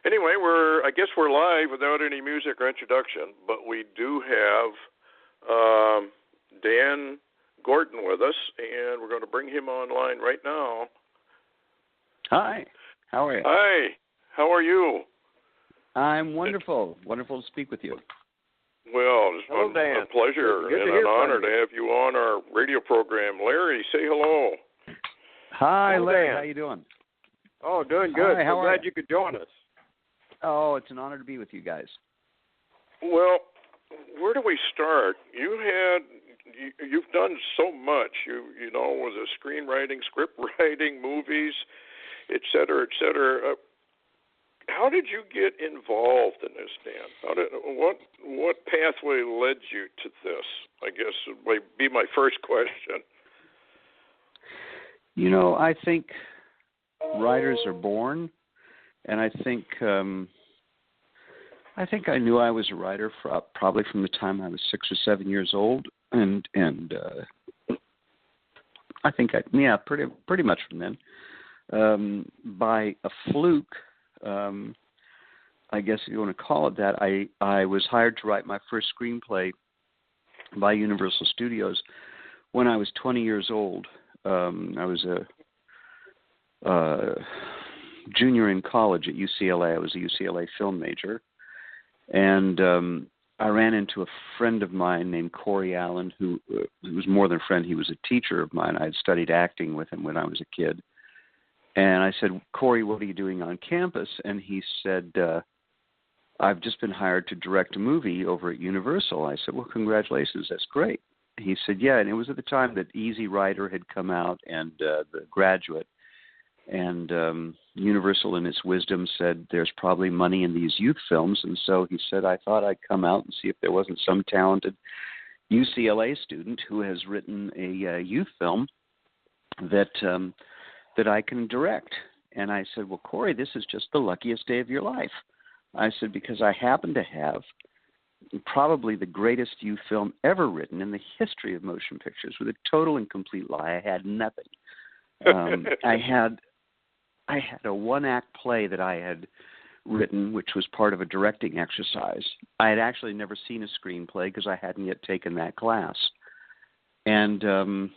Anyway, I guess we're live without any music or introduction, but we do have Dan Gordon with us, and we're going to bring him online right now. Hi. How are you? Hi. How are you? I'm wonderful. Wonderful to speak with you. Well, it's a pleasure and an honor to have you on our radio program. Larry, say hello. Hi, Larry. How you doing? Oh, doing good. Hi, I'm glad you could join us. Oh, it's an honor to be with you guys. Well, where do we start? You've done so much. You know, with the screenwriting, script writing, movies, et cetera, et cetera. How did you get involved in this, Dan? What pathway led you to this? I guess would be my first question. You know, I think writers are born, and I think I knew I was a writer probably from the time I was 6 or 7 years old, and I think pretty much from then. By a fluke, I guess if you want to call it that, I was hired to write my first screenplay by Universal Studios when I was 20 years old. I was a junior in college at UCLA. I was a UCLA film major. And I ran into a friend of mine named Corey Allen, who was more than a friend. He was a teacher of mine. I had studied acting with him when I was a kid. And I said, Corey, what are you doing on campus? And he said, I've just been hired to direct a movie over at Universal. I said, well, congratulations. That's great. He said, yeah. And it was at the time that Easy Rider had come out and The Graduate. And Universal, in its wisdom, said there's probably money in these youth films. And so he said, I thought I'd come out and see if there wasn't some talented UCLA student who has written a youth film that I can direct. And I said, well, Corey, this is just the luckiest day of your life. I said, because I happen to have probably the greatest youth film ever written in the history of motion pictures, with a total and complete lie. I had nothing. I had a one-act play that I had written, which was part of a directing exercise. I had actually never seen a screenplay because I hadn't yet taken that class. And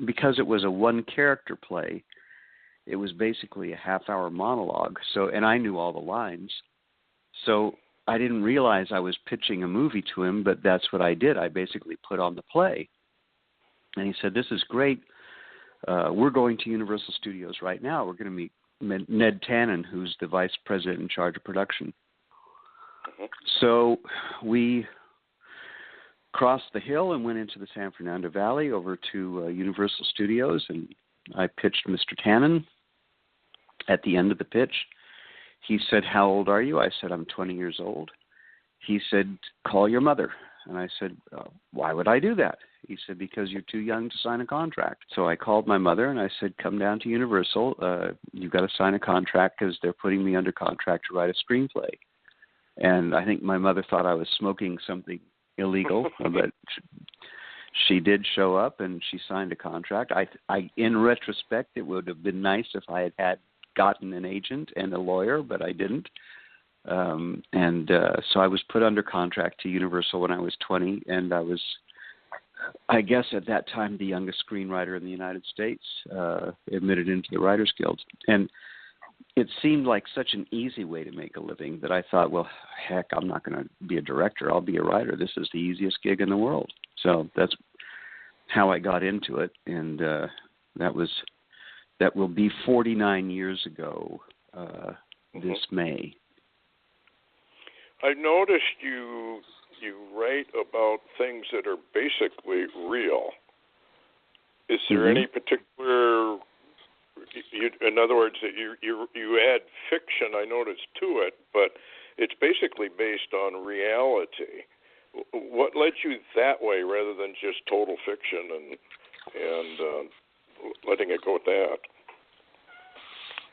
because it was a one-character play, it was basically a half-hour monologue. And I knew all the lines. So I didn't realize I was pitching a movie to him, but that's what I did. I basically put on the play. And he said, this is great. We're going to Universal Studios right now. We're going to meet Ned Tannen, who's the vice president in charge of production. Mm-hmm. So we crossed the hill and went into the San Fernando Valley over to Universal Studios, and I pitched Mr. Tannen. At the end of the pitch, he said, how old are you? I said, I'm 20 years old. He said, call your mother. And I said, why would I do that? He said, because you're too young to sign a contract. So I called my mother and I said, come down to Universal. You've got to sign a contract because they're putting me under contract to write a screenplay. And I think my mother thought I was smoking something illegal, but she did show up and she signed a contract. I in retrospect, it would have been nice if I had gotten an agent and a lawyer, but I didn't. So I was put under contract to Universal when I was 20, and I was, I guess at that time, the youngest screenwriter in the United States, admitted into the Writers Guild. And it seemed like such an easy way to make a living that I thought, well, heck, I'm not going to be a director. I'll be a writer. This is the easiest gig in the world. So that's how I got into it, and that will be 49 years ago this May. I noticed you write about things that are basically real. Is there any particular, in other words, that you add fiction, I noticed, to it, but it's basically based on reality. What led you that way rather than just total fiction and letting it go at that?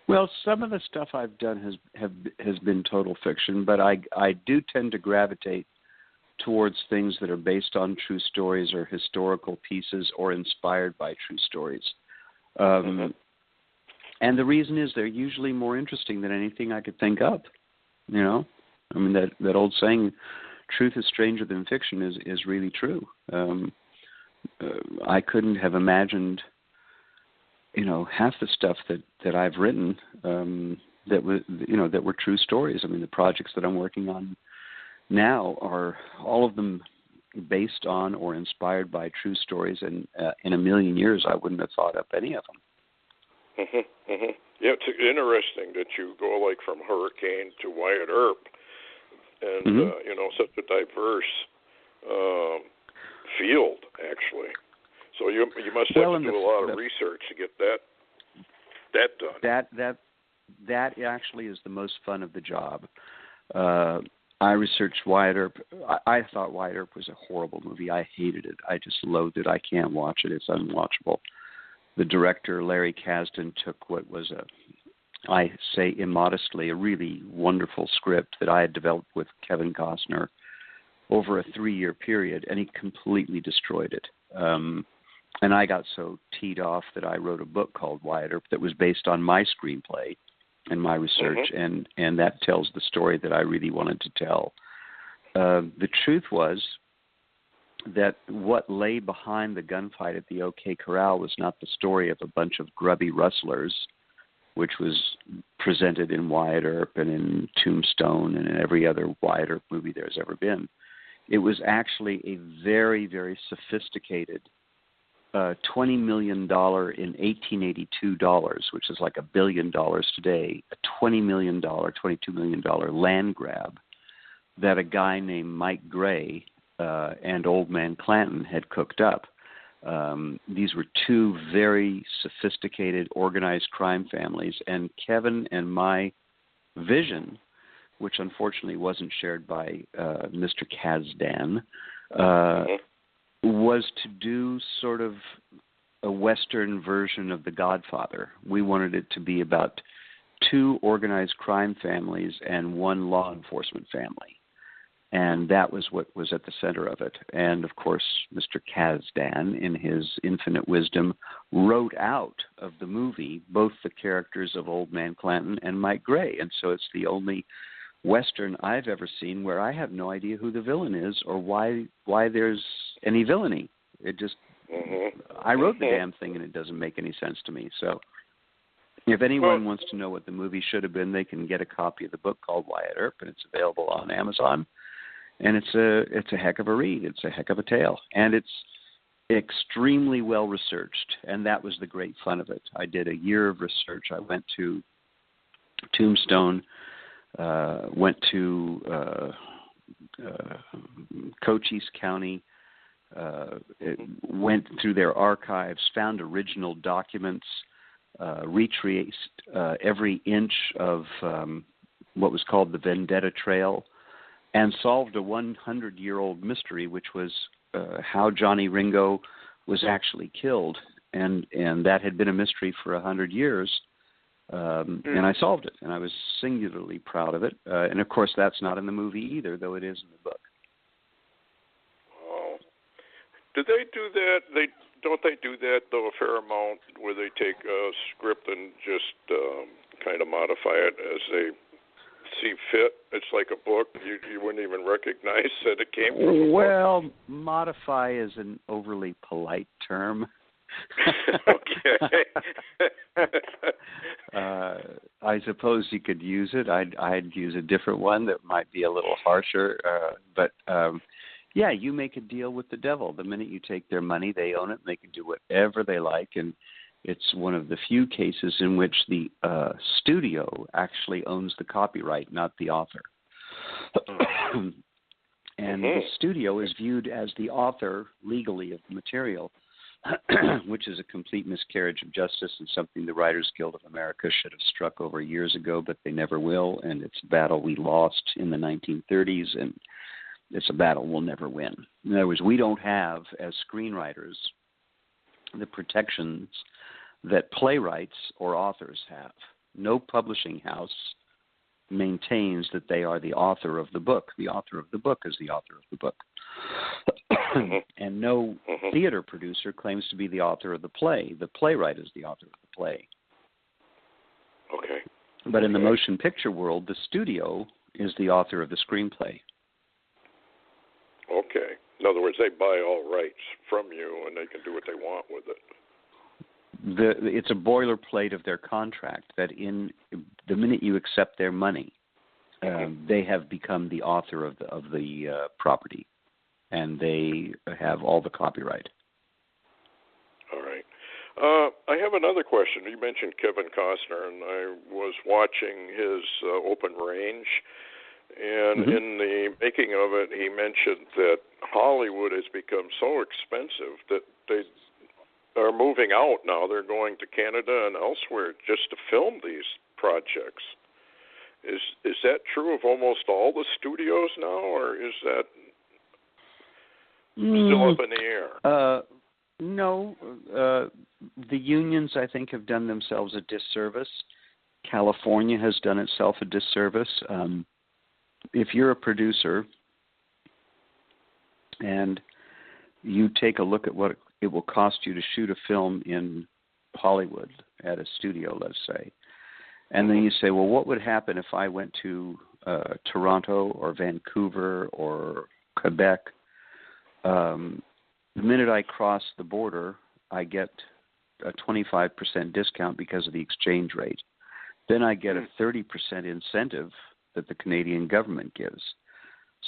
Well, some of the stuff I've done has been total fiction, but I do tend to gravitate towards things that are based on true stories or historical pieces or inspired by true stories. And the reason is they're usually more interesting than anything I could think up. You know, I mean that old saying, "Truth is stranger than fiction," is really true. I couldn't have imagined, half the stuff that I've written that were true stories. I mean, the projects that I'm working on now are all of them based on or inspired by true stories, and in a million years I wouldn't have thought up any of them. Yeah, it's interesting that you go like from Hurricane to Wyatt Earp, and such a diverse field actually. So you must have to do a lot of research to get that done. That actually is the most fun of the job. I researched Wyatt Earp. I thought Wyatt Earp was a horrible movie. I hated it. I just loathed it. I can't watch it. It's unwatchable. The director, Larry Kasdan, took what was I say immodestly, a really wonderful script that I had developed with Kevin Costner over a 3-year period, and he completely destroyed it. And I got so teed off that I wrote a book called Wyatt Earp that was based on my screenplay and my research, and that tells the story that I really wanted to tell. The truth was that what lay behind the gunfight at the OK Corral was not the story of a bunch of grubby rustlers, which was presented in Wyatt Earp and in Tombstone and in every other Wyatt Earp movie there's ever been. It was actually a very, very sophisticated $20 million in 1882 dollars, which is like $1 billion today, a $20 million, $22 million land grab that a guy named Mike Gray and Old Man Clanton had cooked up. These were two very sophisticated, organized crime families, and Kevin and my vision, which unfortunately wasn't shared by Mr. Kasdan, was to do sort of a Western version of The Godfather. We wanted it to be about two organized crime families and one law enforcement family. And that was what was at the center of it. And, of course, Mr. Kasdan, in his infinite wisdom, wrote out of the movie both the characters of Old Man Clanton and Mike Gray. And so it's the only Western I've ever seen where I have no idea who the villain is or why there's any villainy. It just, I wrote the damn thing and it doesn't make any sense to me. So if anyone wants to know what the movie should have been, they can get a copy of the book called Wyatt Earp, and it's available on Amazon. And it's a heck of a read. It's a heck of a tale. And it's extremely well researched, and that was the great fun of it. I did a year of research. I went to Tombstone, went to Cochise County, went through their archives, found original documents, retraced every inch of what was called the Vendetta Trail, and solved a 100-year-old mystery, which was how Johnny Ringo was actually killed. And that had been a mystery for 100 years. And I solved it, and I was singularly proud of it. And, of course, that's not in the movie either, though it is in the book. Oh. Do they do that? Don't they do that, though, a fair amount, where they take a script and just kind of modify it as they see fit? It's like a book. You wouldn't even recognize that it came from a book. Well, modify is an overly polite term. Okay. I suppose you could use it. I'd use a different one that might be a little harsher. But yeah, you make a deal with the devil. The minute you take their money, they own it, and they can do whatever they like. And it's one of the few cases in which the studio actually owns the copyright, not the author. And the studio is viewed as the author legally of the material, which is a complete miscarriage of justice and something the Writers Guild of America should have struck over years ago, but they never will. And it's a battle we lost in the 1930s, and it's a battle we'll never win. In other words, we don't have, as screenwriters, the protections that playwrights or authors have. No publishing house maintains that they are the author of the book. The author of the book is the author of the book. And no theater producer claims to be the author of the play. The playwright is the author of the play. Okay. But in the motion picture world, the studio is the author of the screenplay. Okay. In other words, they buy all rights from you, and they can do what they want with it. It's a boilerplate of their contract that in the minute you accept their money, they have become the author of the property, and they have all the copyright. All right. I have another question. You mentioned Kevin Costner, and I was watching his Open Range, and in the making of it, he mentioned that Hollywood has become so expensive that they are moving out now. They're going to Canada and elsewhere just to film these projects. Is that true of almost all the studios now, or is that still up in the air? No. The unions, I think, have done themselves a disservice. California has done itself a disservice. If you're a producer and you take a look at what it will cost you to shoot a film in Hollywood at a studio, let's say, and then you say, well, what would happen if I went to Toronto or Vancouver or Quebec? The minute I cross the border, I get a 25% discount because of the exchange rate. Then I get a 30% incentive that the Canadian government gives.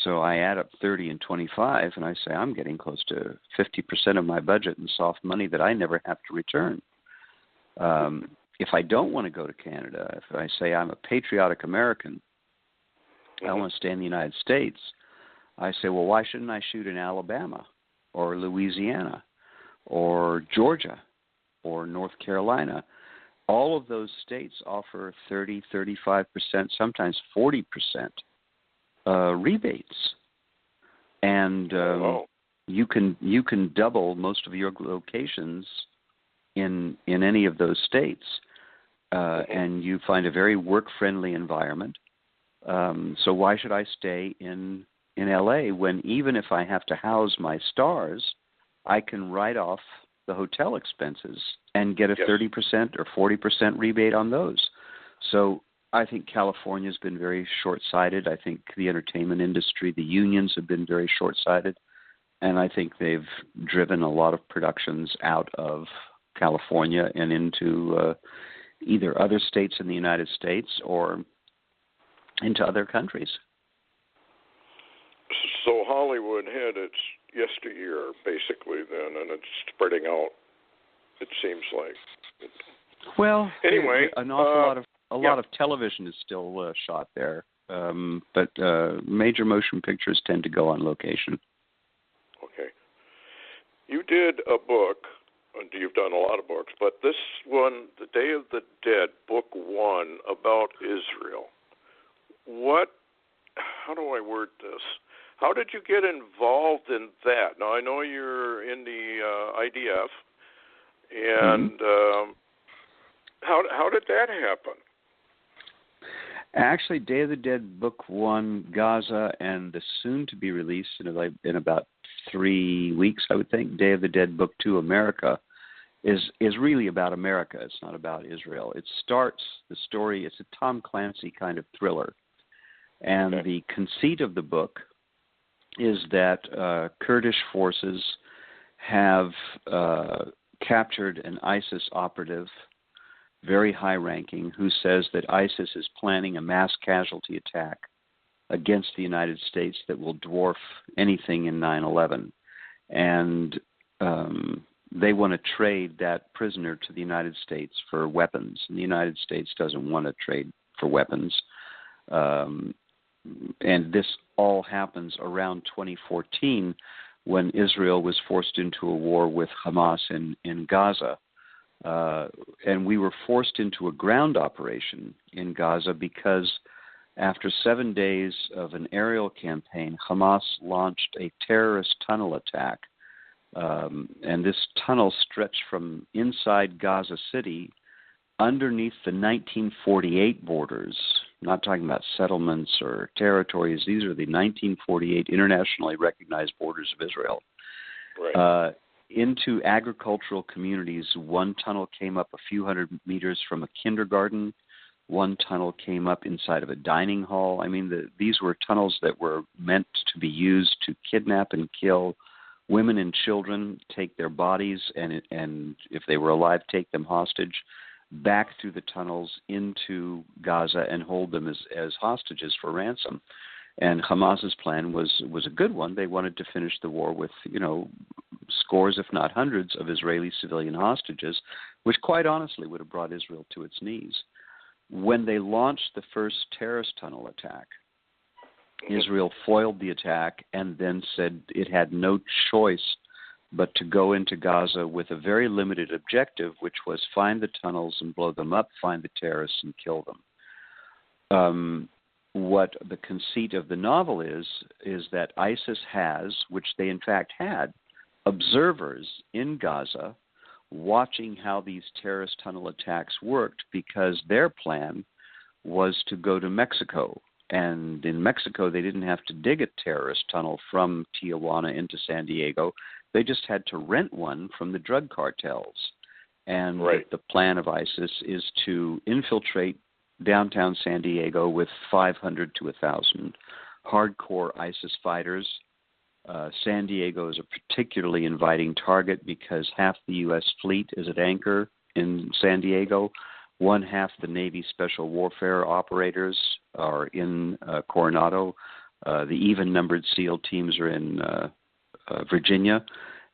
So I add up 30 and 25, and I say I'm getting close to 50% of my budget in soft money that I never have to return. If I don't want to go to Canada, if I say I'm a patriotic American, I want to stay in the United States, I say, well, why shouldn't I shoot in Alabama or Louisiana or Georgia or North Carolina? All of those states offer 30, 35%, sometimes 40% rebates, and you can double most of your locations in any of those states, and you find a very work-friendly environment. So why should I stay in LA when even if I have to house my stars, I can write off the hotel expenses and get a 30% or 40% rebate on those? So I think California's been very short-sighted. I think the entertainment industry, the unions have been very short-sighted, and I think they've driven a lot of productions out of California and into either other states in the United States or into other countries. So Hollywood had its yesteryear, basically, then, and it's spreading out, it seems like. Well, anyway, an awful lot of television is still shot there, but major motion pictures tend to go on location. Okay. You did a book, and you've done a lot of books, but this one, The Day of the Dead, Book 1, about Israel. How do I word this? How did you get involved in that? Now, I know you're in the IDF, and how did that happen? Actually, Day of the Dead Book 1, Gaza, and the soon-to-be released in about 3 weeks, I would think, Day of the Dead Book 2, America, is really about America. It's not about Israel. It starts the story, it's a Tom Clancy kind of thriller. And the conceit of the book is that Kurdish forces have captured an ISIS operative, very high-ranking, who says that ISIS is planning a mass casualty attack against the United States that will dwarf anything in 9/11. And they want to trade that prisoner to the United States for weapons. And the United States doesn't want to trade for weapons. And this all happens around 2014 when Israel was forced into a war with Hamas in Gaza. And we were forced into a ground operation in Gaza because after 7 days of an aerial campaign, Hamas launched a terrorist tunnel attack. And this tunnel stretched from inside Gaza City underneath the 1948 borders. I'm not talking about settlements or territories. These are the 1948 internationally recognized borders of Israel. Right. Into agricultural communities. One tunnel came up a few hundred meters from a kindergarten One tunnel came up inside of a dining hall. I mean, these were tunnels that were meant to be used to kidnap and kill women and children, take their bodies, and if they were alive, take them hostage back through the tunnels into Gaza and hold them as hostages for ransom. And Hamas's plan was a good one. They wanted to finish the war with, scores, if not hundreds, of Israeli civilian hostages, which quite honestly would have brought Israel to its knees. When they launched the first terrorist tunnel attack, Israel foiled the attack and then said it had no choice but to go into Gaza with a very limited objective, which was find the tunnels and blow them up, find the terrorists and kill them. What the conceit of the novel is that ISIS has, which they in fact had, observers in Gaza watching how these terrorist tunnel attacks worked, because their plan was to go to Mexico. And in Mexico, they didn't have to dig a terrorist tunnel from Tijuana into San Diego. They just had to rent one from the drug cartels. And the plan of ISIS is to infiltrate downtown San Diego with 500 to 1,000 hardcore ISIS fighters. San Diego is a particularly inviting target because half the U.S. fleet is at anchor in San Diego. One half the Navy Special Warfare operators are in Coronado. The even-numbered SEAL teams are in Virginia,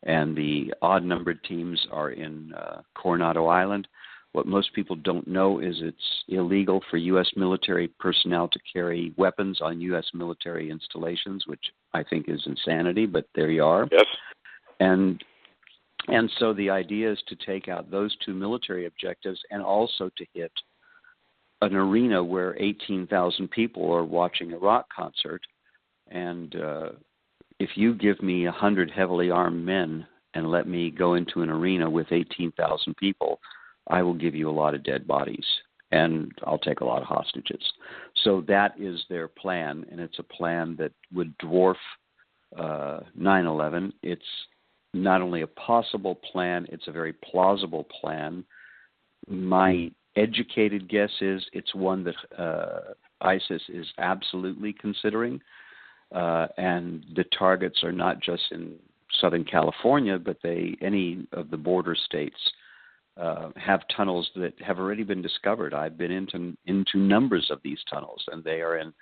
and the odd-numbered teams are in Coronado Island. What most people don't know is it's illegal for U.S. military personnel to carry weapons on U.S. military installations, which I think is insanity, but there you are. Yes. And so the idea is to take out those two military objectives and also to hit an arena where 18,000 people are watching a rock concert. And if you give me 100 heavily armed men and let me go into an arena with 18,000 people, I will give you a lot of dead bodies, and I'll take a lot of hostages. So that is their plan, and it's a plan that would dwarf 9/11. It's not only a possible plan, it's a very plausible plan. My educated guess is it's one that ISIS is absolutely considering, and the targets are not just in Southern California, but any of the border states have tunnels that have already been discovered. I've been into numbers of these tunnels, and they are in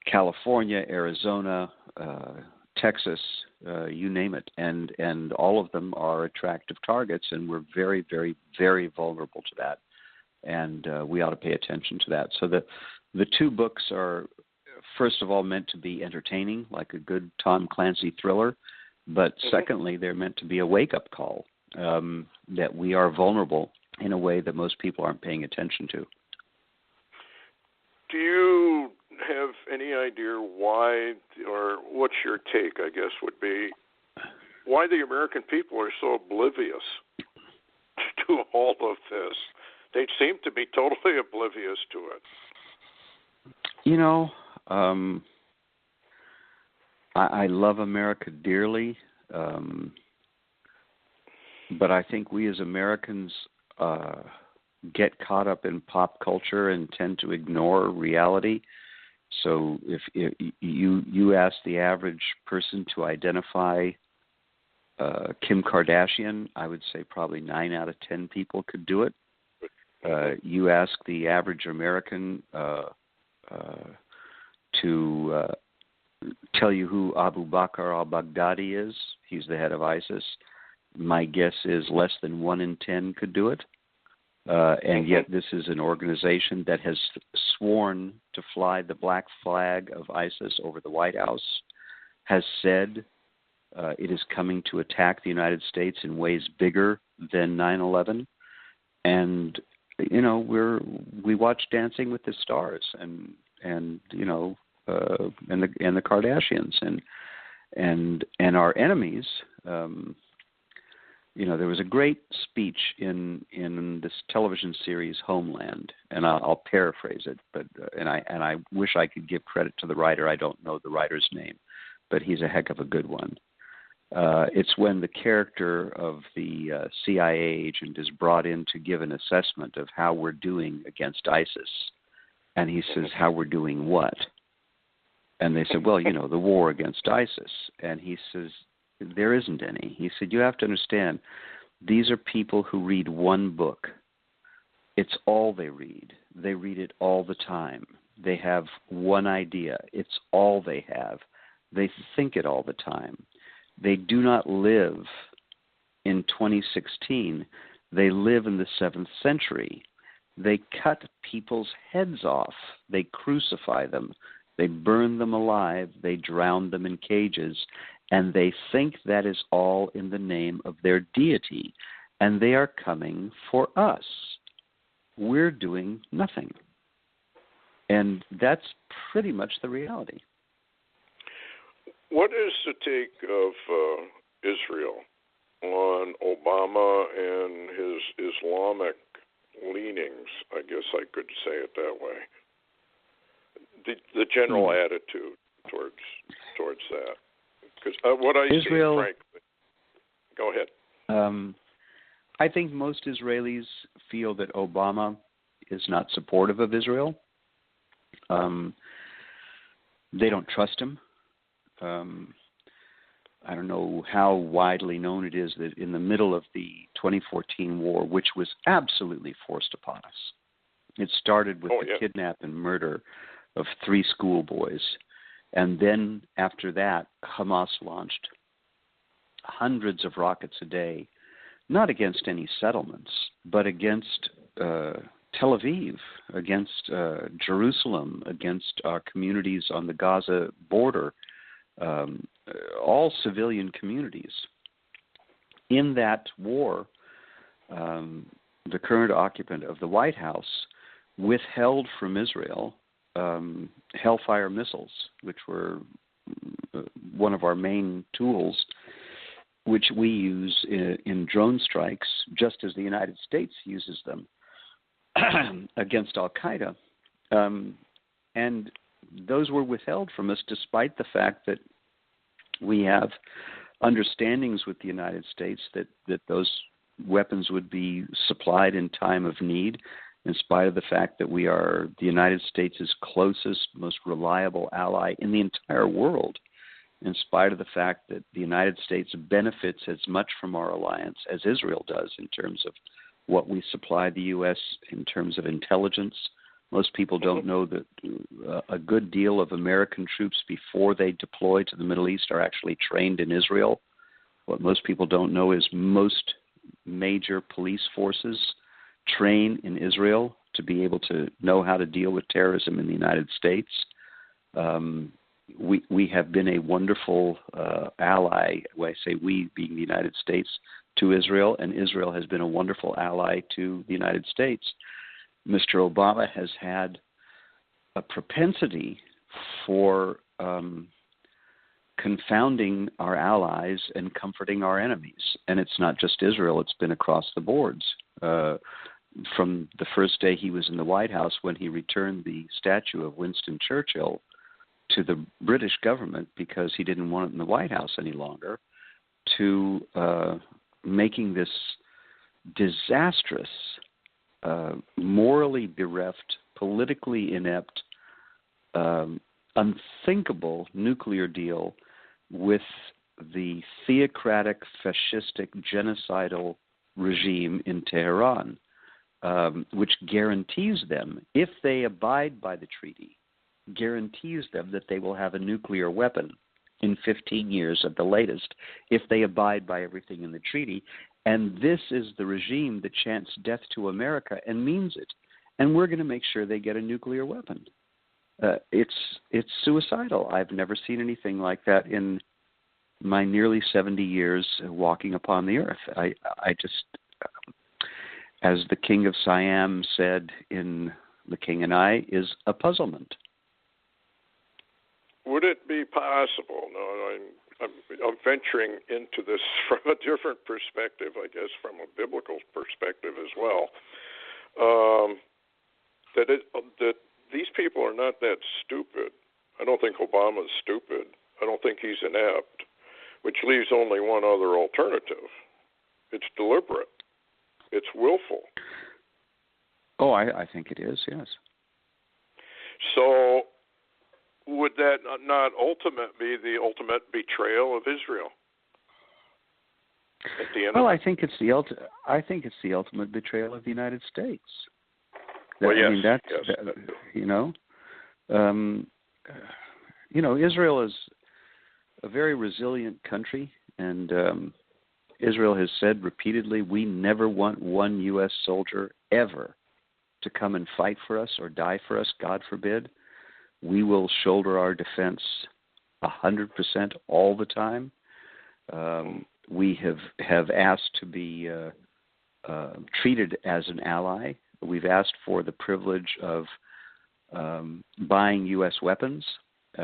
California, Arizona, Texas, you name it, and all of them are attractive targets, and we're very, very, very vulnerable to that, and we ought to pay attention to that. So the two books are, first of all, meant to be entertaining, like a good Tom Clancy thriller, but secondly, they're meant to be a wake-up call that we are vulnerable in a way that most people aren't paying attention to. Do you have any idea why, or what's your take, I guess, would be, why the American people are so oblivious to all of this? They seem to be totally oblivious to it. You know, I love America dearly, but I think we as Americans get caught up in pop culture and tend to ignore reality. So if you ask the average person to identify Kim Kardashian, I would say probably 9 out of 10 people could do it. You ask the average American to tell you who Abu Bakr al-Baghdadi is. He's the head of ISIS. My guess is less than 1 in 10 could do it. And yet this is an organization that has sworn to fly the black flag of ISIS over the White House, has said it is coming to attack the United States in ways bigger than 9/11. And, you know, we watch Dancing with the Stars and you know, and the Kardashians and our enemies. You know, there was a great speech in this television series Homeland, and I'll paraphrase it, but and I wish I could give credit to the writer. I don't know the writer's name, but he's a heck of a good one. It's when the character of the CIA agent is brought in to give an assessment of how we're doing against ISIS, And he says, how we're doing what? And they said, well, the war against ISIS. And he says, there isn't any. He said, you have to understand, these are people who read one book. It's all they read. They read it all the time. They have one idea. It's all they have. They think it all the time. They do not live in 2016. They live in the 7th century. They cut people's heads off. They crucify them. They burn them alive. They drown them in cages. And they think that is all in the name of their deity. And they are coming for us. We're doing nothing. And that's pretty much the reality. What is the take of Israel on Obama and his Islamic leanings? I guess I could say it that way. The general attitude towards that. Because what I Israel, see, frankly, go ahead. I think most Israelis feel that Obama is not supportive of Israel. They don't trust him. I don't know how widely known it is that in the middle of the 2014 war, which was absolutely forced upon us, it started with the kidnap and murder of 3 schoolboys. And then after that, Hamas launched hundreds of rockets a day, not against any settlements, but against Tel Aviv, against Jerusalem, against our communities on the Gaza border, all civilian communities. In that war, the current occupant of the White House withheld from Israel Hellfire missiles, which were one of our main tools, which we use in drone strikes, just as the United States uses them against Al-Qaeda. And those were withheld from us despite the fact that we have understandings with the United States that those weapons would be supplied in time of need, in spite of the fact that we are the United States' closest, most reliable ally in the entire world, in spite of the fact that the United States benefits as much from our alliance as Israel does in terms of what we supply the U.S. in terms of intelligence. Most people don't know that a good deal of American troops before they deploy to the Middle East are actually trained in Israel. What most people don't know is most major police forces train in Israel to be able to know how to deal with terrorism in the United States. We have been a wonderful ally, when I say we being the United States, to Israel, and Israel has been a wonderful ally to the United States. Mr. Obama has had a propensity for confounding our allies and comforting our enemies. And it's not just Israel, it's been across the boards. From the first day he was in the White House, when he returned the statue of Winston Churchill to the British government because he didn't want it in the White House any longer, to making this disastrous, morally bereft, politically inept, unthinkable nuclear deal with the theocratic, fascistic, genocidal regime in Tehran, which guarantees them, if they abide by the treaty, guarantees them that they will have a nuclear weapon in 15 years at the latest, if they abide by everything in the treaty. And this is the regime that chants death to America and means it. And we're going to make sure they get a nuclear weapon. It's suicidal. I've never seen anything like that in my nearly 70 years walking upon the earth. I just, as the King of Siam said in The King and I, is a puzzlement. Would it be possible? No, I'm venturing into this from a different perspective, I guess, from a biblical perspective as well. That these people are not that stupid. I don't think Obama's stupid. I don't think he's inept, which leaves only one other alternative. It's deliberate. It's willful. Oh, I think it is, yes. So would that not be the ultimate betrayal of Israel? At the end well, I think it's the ultimate betrayal of the United States. Well, yes, I mean, that's yes. Israel is a very resilient country, and Israel has said repeatedly, we never want one U.S. soldier ever to come and fight for us or die for us, God forbid. We will shoulder our defense 100% all the time. We have asked to be treated as an ally. We've asked for the privilege of buying U.S. weapons.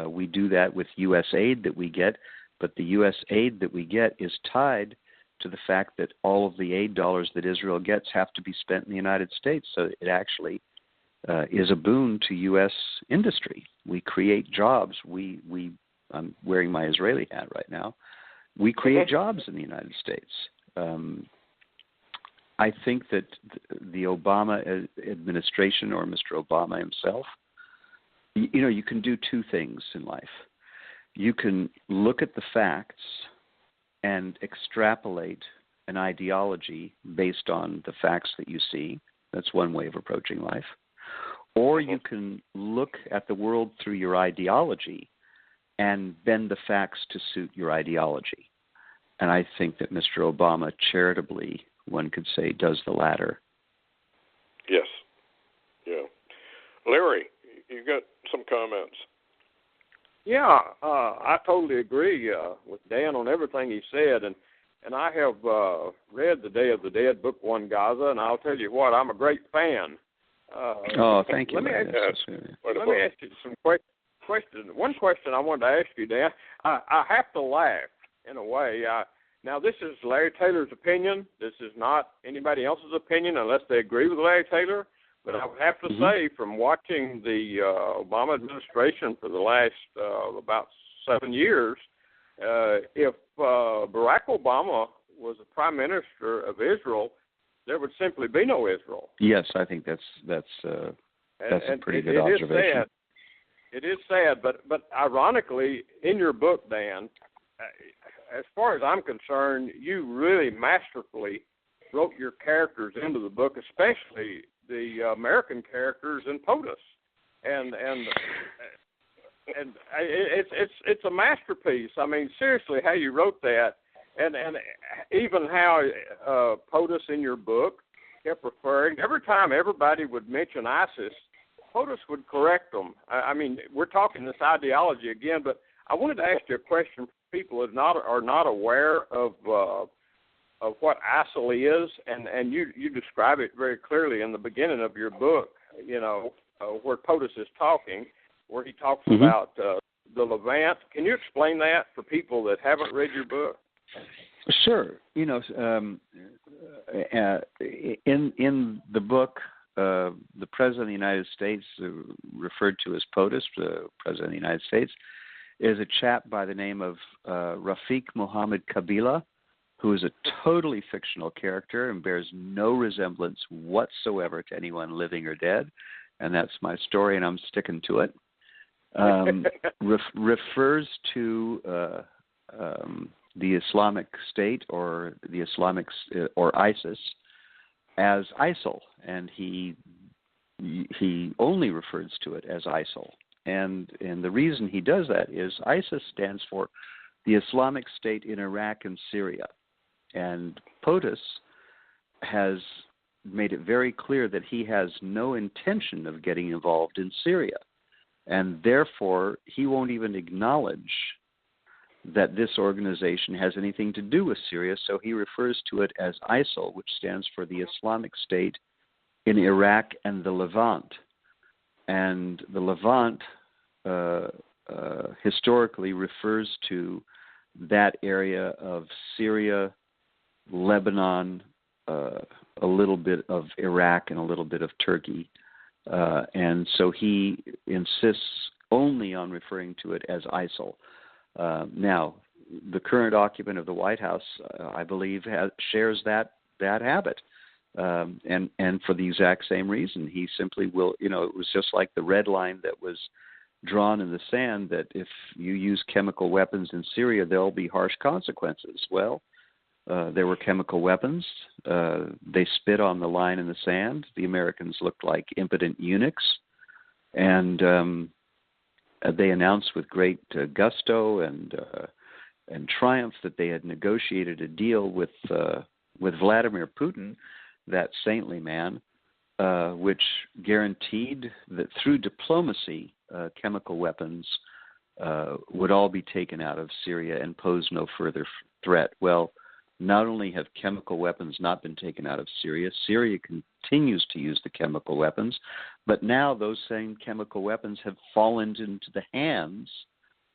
We do that with U.S. aid that we get, but the U.S. aid that we get is tied to the fact that all of the aid dollars that Israel gets have to be spent in the United States. So it actually is a boon to U.S. industry. We create jobs. I'm wearing my Israeli hat right now. We create jobs in the United States. I think that the Obama administration, or Mr. Obama himself, you can do two things in life. You can look at the facts and extrapolate an ideology based on the facts that you see. That's one way of approaching life. Or you can look at the world through your ideology and bend the facts to suit your ideology. And I think that Mr. Obama charitably, one could say, does the latter. Yes. Yeah. Larry, you got some comments? Yeah, I totally agree with Dan on everything he said, and I have read The Day of the Dead, Book 1, Gaza, and I'll tell you what, I'm a great fan. Thank you. Let me ask you some questions. One question I wanted to ask you, Dan, I have to laugh in a way. Now, this is Larry Taylor's opinion. This is not anybody else's opinion unless they agree with Larry Taylor. But I would have to say, from watching the Obama administration for the last about 7 years, if Barack Obama was the prime minister of Israel, there would simply be no Israel. Yes, I think that's a pretty good observation. It is sad, but ironically, in your book, Dan, as far as I'm concerned, you really masterfully wrote your characters into the book, especially the American characters in POTUS, and it's a masterpiece. I mean, seriously, how you wrote that, and even how POTUS in your book kept referring. Every time everybody would mention ISIS, POTUS would correct them. I mean, we're talking this ideology again, but I wanted to ask you a question for people that are not aware of what ISIL is, and you describe it very clearly in the beginning of your book, where POTUS is talking, where he talks about the Levant. Can you explain that for people that haven't read your book? Sure. In the book, the President of the United States, referred to as POTUS, the President of the United States, is a chap by the name of Rafiq Mohammed Kabila, who is a totally fictional character and bears no resemblance whatsoever to anyone living or dead. And that's my story, and I'm sticking to it. Refers to the Islamic State or the Islamic or ISIS as ISIL, and he only refers to it as ISIL. And the reason he does that is ISIS stands for the Islamic State in Iraq and Syria. And POTUS has made it very clear that he has no intention of getting involved in Syria. And therefore, he won't even acknowledge that this organization has anything to do with Syria, so he refers to it as ISIL, which stands for the Islamic State in Iraq and the Levant. And the Levant historically refers to that area of Syria, Lebanon, a little bit of Iraq, and a little bit of Turkey. And so he insists only on referring to it as ISIL. Now, the current occupant of the White House, I believe, shares that habit. And for the exact same reason. He simply will, it was just like the red line that was drawn in the sand that if you use chemical weapons in Syria, there'll be harsh consequences. Well, there were chemical weapons. They spit on the line in the sand. The Americans looked like impotent eunuchs. And they announced with great gusto and triumph that they had negotiated a deal with Vladimir Putin, that saintly man, which guaranteed that through diplomacy, chemical weapons would all be taken out of Syria and pose no further threat. Well, not only have chemical weapons not been taken out of Syria, Syria continues to use the chemical weapons, but now those same chemical weapons have fallen into the hands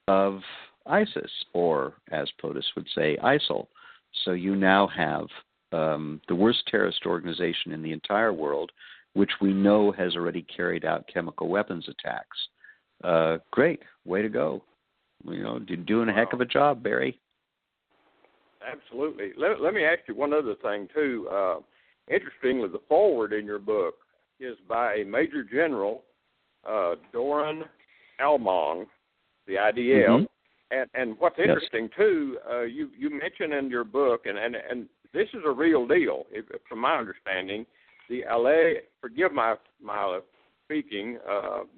of ISIS, or as POTUS would say, ISIL. So you now have the worst terrorist organization in the entire world, which we know has already carried out chemical weapons attacks. Great, way to go! You're doing a heck of a job, Barry. Absolutely. Let me ask you one other thing too. Interestingly, the foreword in your book is by a Major General, Doran Almong, the IDF. Mm-hmm. And what's interesting too, you mention in your book, and this is a real deal, from my understanding. The LA, forgive my speaking,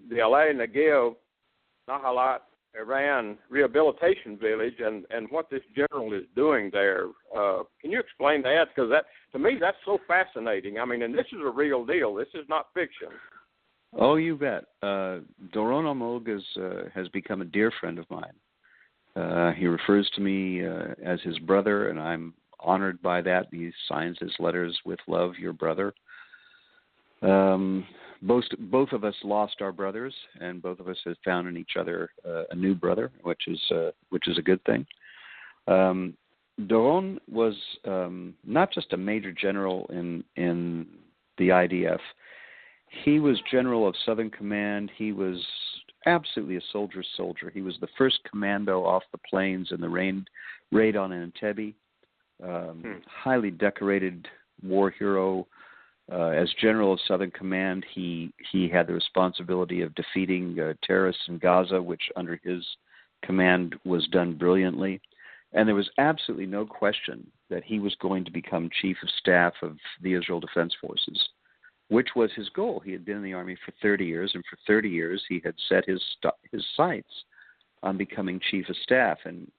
the LA Negev Nahalat Iran Rehabilitation Village, and what this general is doing there. Can you explain that? Because that, to me, that's so fascinating. I mean, and this is a real deal. This is not fiction. Oh, you bet. Doron Almog has become a dear friend of mine. He refers to me as his brother, and I'm honored by that. He signs his letters with love, your brother. Both of us lost our brothers, and both of us have found in each other a new brother, which is a good thing. Doron was not just a major general in the IDF. He was general of Southern Command. He was absolutely a soldier's soldier. He was the first commando off the plains in the raid on Entebbe. Highly decorated war hero. As general of Southern Command, he had the responsibility of defeating terrorists in Gaza, which under his command was done brilliantly. And there was absolutely no question that he was going to become chief of staff of the Israel Defense Forces, which was his goal. He had been in the Army for 30 years, and for 30 years he had set his sights on becoming chief of staff. And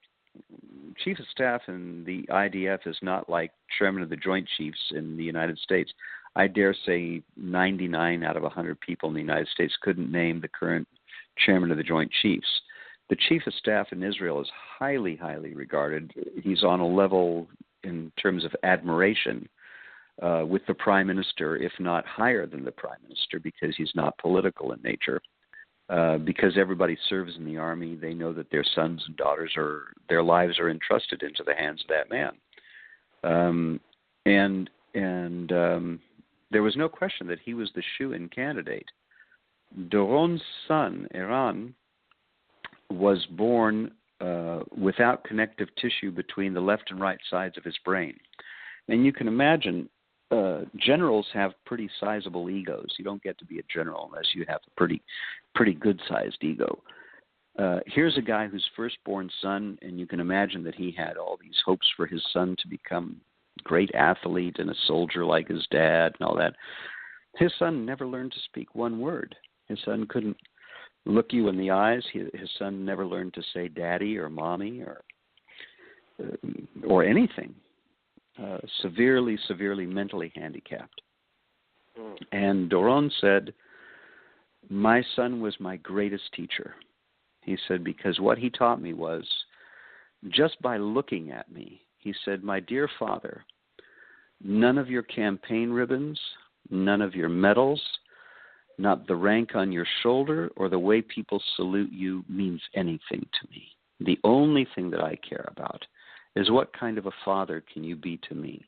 chief of staff in the IDF is not like chairman of the Joint Chiefs in the United States. I dare say 99 out of 100 people in the United States couldn't name the current chairman of the Joint Chiefs. The chief of staff in Israel is highly, highly regarded. He's on a level in terms of admiration with the prime minister, if not higher than the prime minister, because he's not political in nature. Because everybody serves in the army, they know that their sons and daughters their lives are entrusted into the hands of that man. And there was no question that he was the shoo-in candidate. Doron's son, Eran, was born without connective tissue between the left and right sides of his brain. And you can imagine generals have pretty sizable egos. You don't get to be a general unless you have a pretty good-sized ego. Here's a guy whose firstborn son, and you can imagine that he had all these hopes for his son to become a great athlete and a soldier like his dad and all that. His son never learned to speak one word. His son couldn't look you in the eyes. His son never learned to say daddy or mommy or anything. Severely mentally handicapped. And Doron said, my son was my greatest teacher. He said, because what he taught me was, just by looking at me, he said, my dear father, none of your campaign ribbons, none of your medals, not the rank on your shoulder or the way people salute you means anything to me. The only thing that I care about is what kind of a father can you be to me?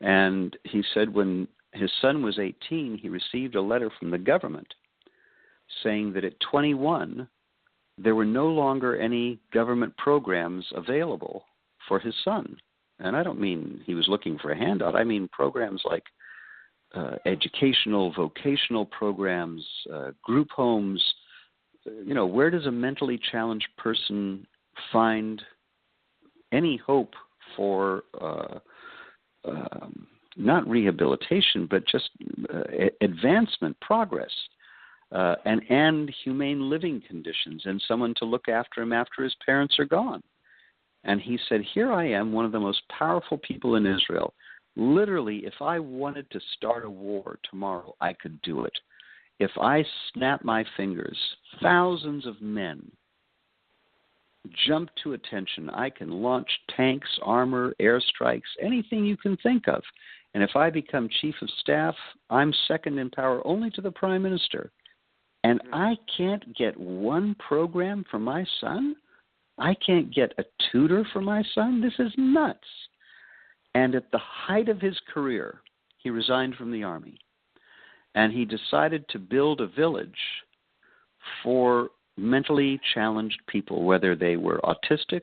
And he said when his son was 18, he received a letter from the government saying that at 21, there were no longer any government programs available for his son. And I don't mean he was looking for a handout. I mean programs like educational, vocational programs, group homes. Where does a mentally challenged person find any hope for not rehabilitation, but just advancement, progress, and humane living conditions, and someone to look after him after his parents are gone? And he said, here I am, one of the most powerful people in Israel. Literally, if I wanted to start a war tomorrow, I could do it. If I snap my fingers, thousands of men jump to attention. I can launch tanks, armor, airstrikes, anything you can think of. And if I become chief of staff, I'm second in power only to the prime minister. And I can't get one program for my son? I can't get a tutor for my son? This is nuts. And at the height of his career, he resigned from the army. And he decided to build a village for mentally challenged people, whether they were autistic,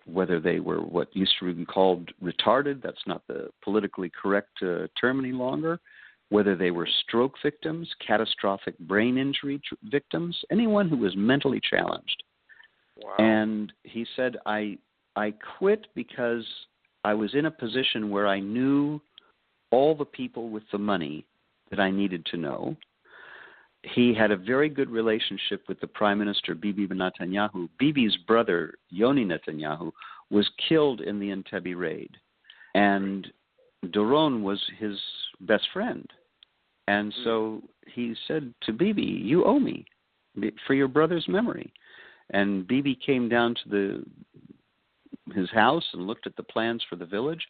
whether they were what used to be called retarded, that's not the politically correct term any longer, whether they were stroke victims, catastrophic brain injury victims, anyone who was mentally challenged. Wow. And he said, I quit because I was in a position where I knew all the people with the money that I needed to know. He had a very good relationship with the Prime Minister, Bibi Netanyahu. Bibi's brother, Yoni Netanyahu, was killed in the Entebbe raid. And Doron was his best friend. And so he said to Bibi, you owe me for your brother's memory. And Bibi came down to his house and looked at the plans for the village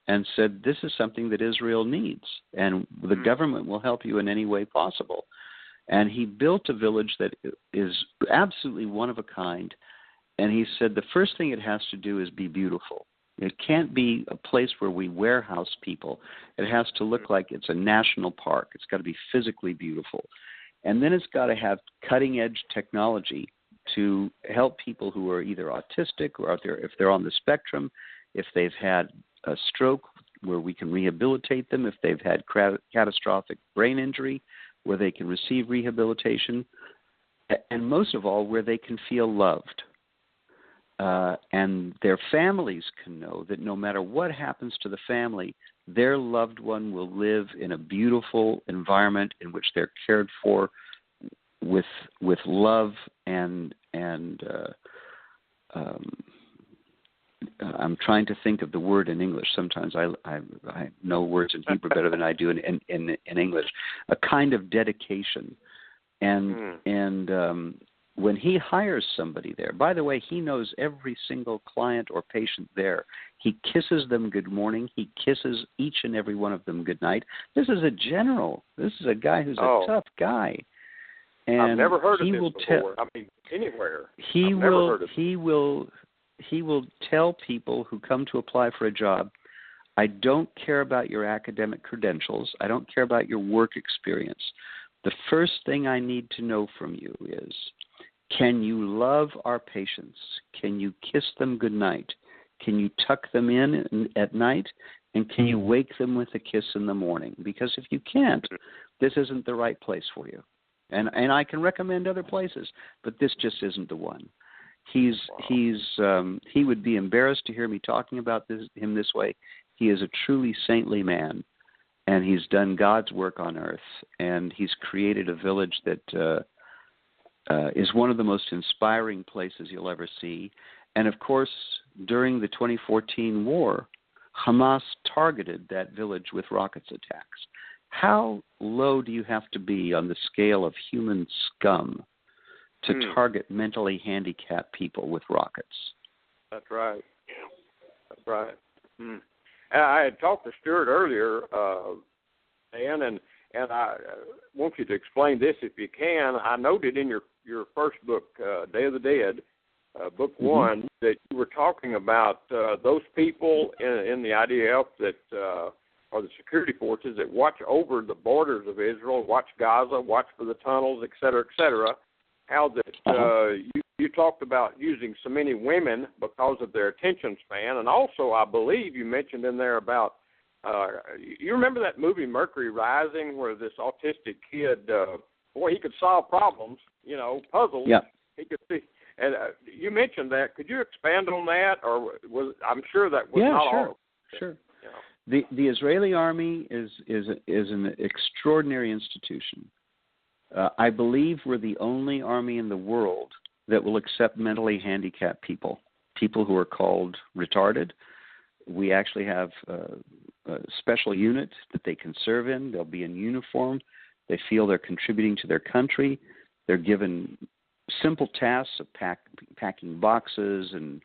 and said, this is something that Israel needs, and the government will help you in any way possible. And he built a village that is absolutely one of a kind. And he said the first thing it has to do is be beautiful. It can't be a place where we warehouse people. It has to look like it's a national park. It's got to be physically beautiful. And then it's got to have cutting-edge technology to help people who are either autistic or if they're on the spectrum, if they've had a stroke where we can rehabilitate them, if they've had catastrophic brain injury where they can receive rehabilitation, and most of all, where they can feel loved. And their families can know that no matter what happens to the family, their loved one will live in a beautiful environment in which they're cared for with love and I'm trying to think of the word in English. Sometimes I know words in Hebrew better than I do in English. A kind of dedication, and when he hires somebody there, by the way, he knows every single client or patient there. He kisses them good morning. He kisses each and every one of them good night. This is a general. This is a guy who's a tough guy. And I've never heard of this before. Anywhere. He will tell people who come to apply for a job, I don't care about your academic credentials. I don't care about your work experience. The first thing I need to know from you is, can you love our patients? Can you kiss them goodnight? Can you tuck them in at night? And can you wake them with a kiss in the morning? Because if you can't, this isn't the right place for you. And I can recommend other places, but this just isn't the one. He would be embarrassed to hear me talking about him this way. He is a truly saintly man, and he's done God's work on earth, and he's created a village that is one of the most inspiring places you'll ever see. And of course, during the 2014 war, Hamas targeted that village with rockets attacks. How low do you have to be on the scale of human scum to target mentally handicapped people with rockets? That's right. That's right. I had talked to Stewart earlier, Dan, and I want you to explain this if you can. I noted in your first book, Day of the Dead, book one, that you were talking about those people in the IDF that are the security forces that watch over the borders of Israel, watch Gaza, watch for the tunnels, et cetera, how that you talked about using so many women because of their attention span, and also I believe you mentioned in there about you remember that movie Mercury Rising, where this autistic kid, he could solve problems, puzzles. Yeah. He could see. And you mentioned that. Could you expand on that, or I'm sure that was not all. Sure. The Israeli army is an extraordinary institution. I believe we're the only army in the world that will accept mentally handicapped people who are called retarded. We actually have a special unit that they can serve in. They'll be in uniform. They feel they're contributing to their country. They're given simple tasks of packing boxes and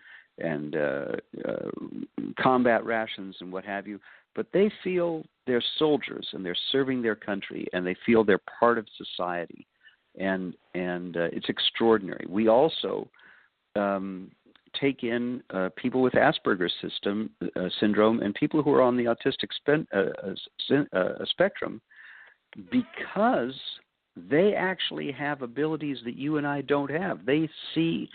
combat rations and what have you. But they feel they're soldiers and they're serving their country, and they feel they're part of society. And it's extraordinary. We also take in people with Asperger's syndrome and people who are on the autistic spectrum, because they actually have abilities that you and I don't have. They see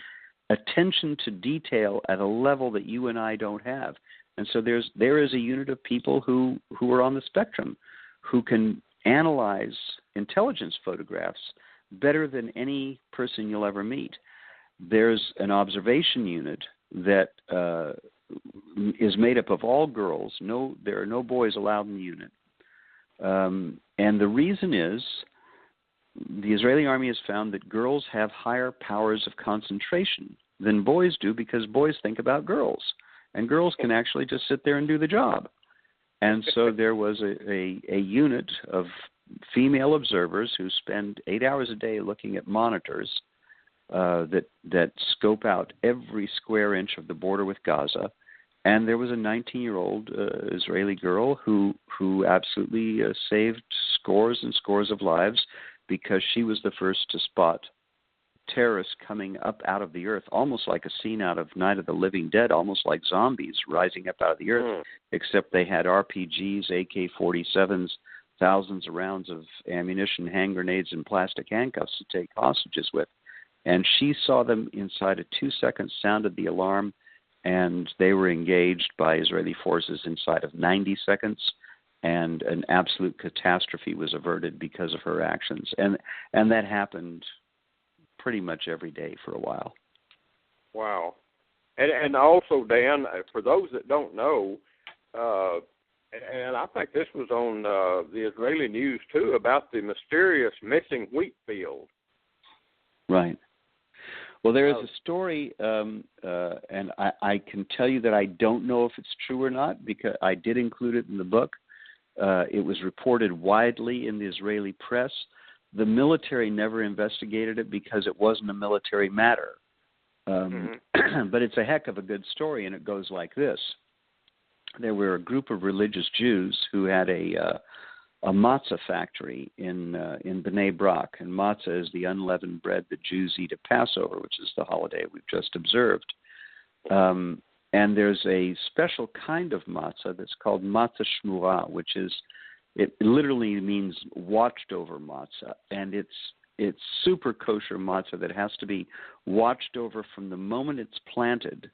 attention to detail at a level that you and I don't have. And so there is a unit of people who are on the spectrum who can analyze intelligence photographs better than any person you'll ever meet. There's an observation unit that is made up of all girls. There are no boys allowed in the unit. And the reason is the Israeli army has found that girls have higher powers of concentration than boys do, because boys think about girls, and girls can actually just sit there and do the job. And so there was a unit of female observers who spend 8 hours a day looking at monitors that scope out every square inch of the border with Gaza. And there was a 19-year-old Israeli girl who absolutely saved scores and scores of lives, because she was the first to spot terrorists coming up out of the earth, almost like a scene out of Night of the Living Dead, almost like zombies rising up out of the earth, except they had RPGs, AK-47s, thousands of rounds of ammunition, hand grenades, and plastic handcuffs to take hostages with. And she saw them inside of 2 seconds, sounded the alarm, and they were engaged by Israeli forces inside of 90 seconds, and an absolute catastrophe was averted because of her actions. And that happened pretty much every day for a while. Wow. And also, Dan, for those that don't know, and I think this was on the Israeli news too, about the mysterious missing wheat field. Right. Well, there is a story, and I can tell you that I don't know if it's true or not, because I did include it in the book. It was reported widely in the Israeli press. The military never investigated it because it wasn't a military matter. But it's a heck of a good story, and it goes like this. There were a group of religious Jews who had a matzah factory in Bnei Brak, and matzah is the unleavened bread that Jews eat at Passover, which is the holiday we've just observed. And there's a special kind of matzah that's called matzah shmura, which it literally means watched over matzah, and it's super kosher matzah that has to be watched over from the moment it's planted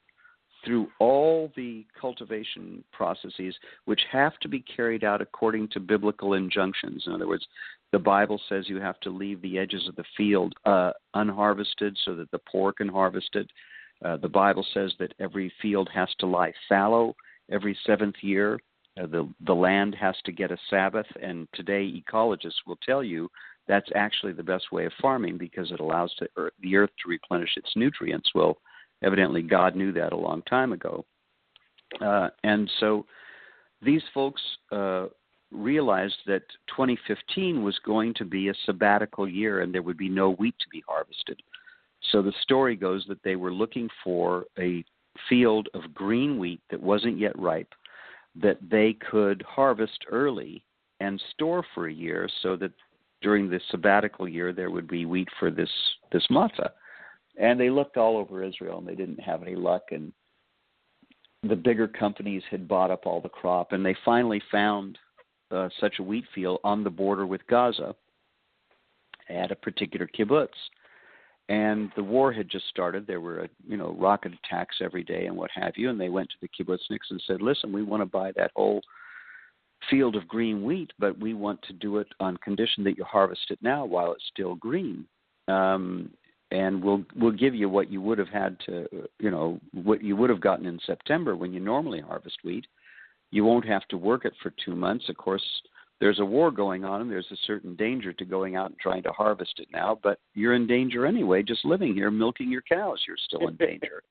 through all the cultivation processes, which have to be carried out according to biblical injunctions. In other words, the Bible says you have to leave the edges of the field unharvested so that the poor can harvest it. The Bible says that every field has to lie fallow every seventh year. The land has to get a Sabbath, and today ecologists will tell you that's actually the best way of farming, because it allows the earth to replenish its nutrients. Well, evidently God knew that a long time ago. And so these folks realized that 2015 was going to be a sabbatical year and there would be no wheat to be harvested. So the story goes that they were looking for a field of green wheat that wasn't yet ripe, that they could harvest early and store for a year, so that during the sabbatical year there would be wheat for this matzah. And they looked all over Israel and they didn't have any luck, and the bigger companies had bought up all the crop, and they finally found such a wheat field on the border with Gaza at a particular kibbutz. And the war had just started. There were, rocket attacks every day and what have you. And they went to the kibbutzniks and said, listen, we want to buy that whole field of green wheat, but we want to do it on condition that you harvest it now while it's still green. And we'll give you what you would have had to, what you would have gotten in September when you normally harvest wheat. You won't have to work it for 2 months. Of course, there's a war going on, and there's a certain danger to going out and trying to harvest it now, but you're in danger anyway, just living here, milking your cows. You're still in danger.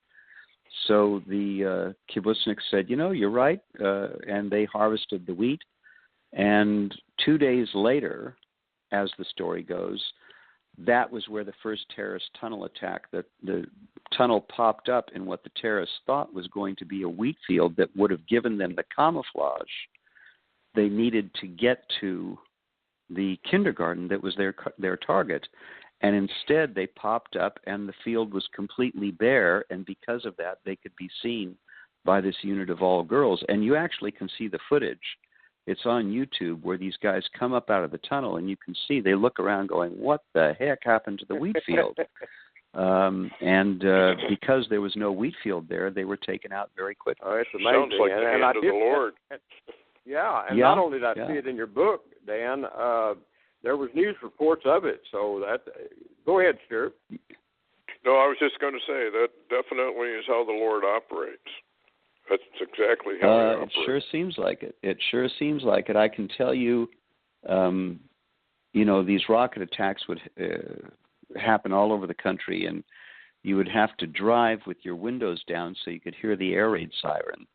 So the kibbutzniks said, you're right, and they harvested the wheat. And 2 days later, as the story goes, that was where the first terrorist tunnel attack, the tunnel popped up in what the terrorists thought was going to be a wheat field that would have given them the camouflage they needed to get to the kindergarten that was their target. And instead, they popped up, and the field was completely bare, and because of that, they could be seen by this unit of all girls. And you actually can see the footage. It's on YouTube where these guys come up out of the tunnel, and you can see they look around going, what the heck happened to the wheat field? Because there was no wheat field there, they were taken out very quickly. Oh, it's amazing. Sounds like the hand of the Lord. Not only did I see it in your book, Dan, there was news reports of it. So go ahead, Stewart. No, I was just going to say that definitely is how the Lord operates. That's exactly how he operates. It sure seems like it. It sure seems like it. I can tell you, these rocket attacks would happen all over the country, and you would have to drive with your windows down so you could hear the air raid siren,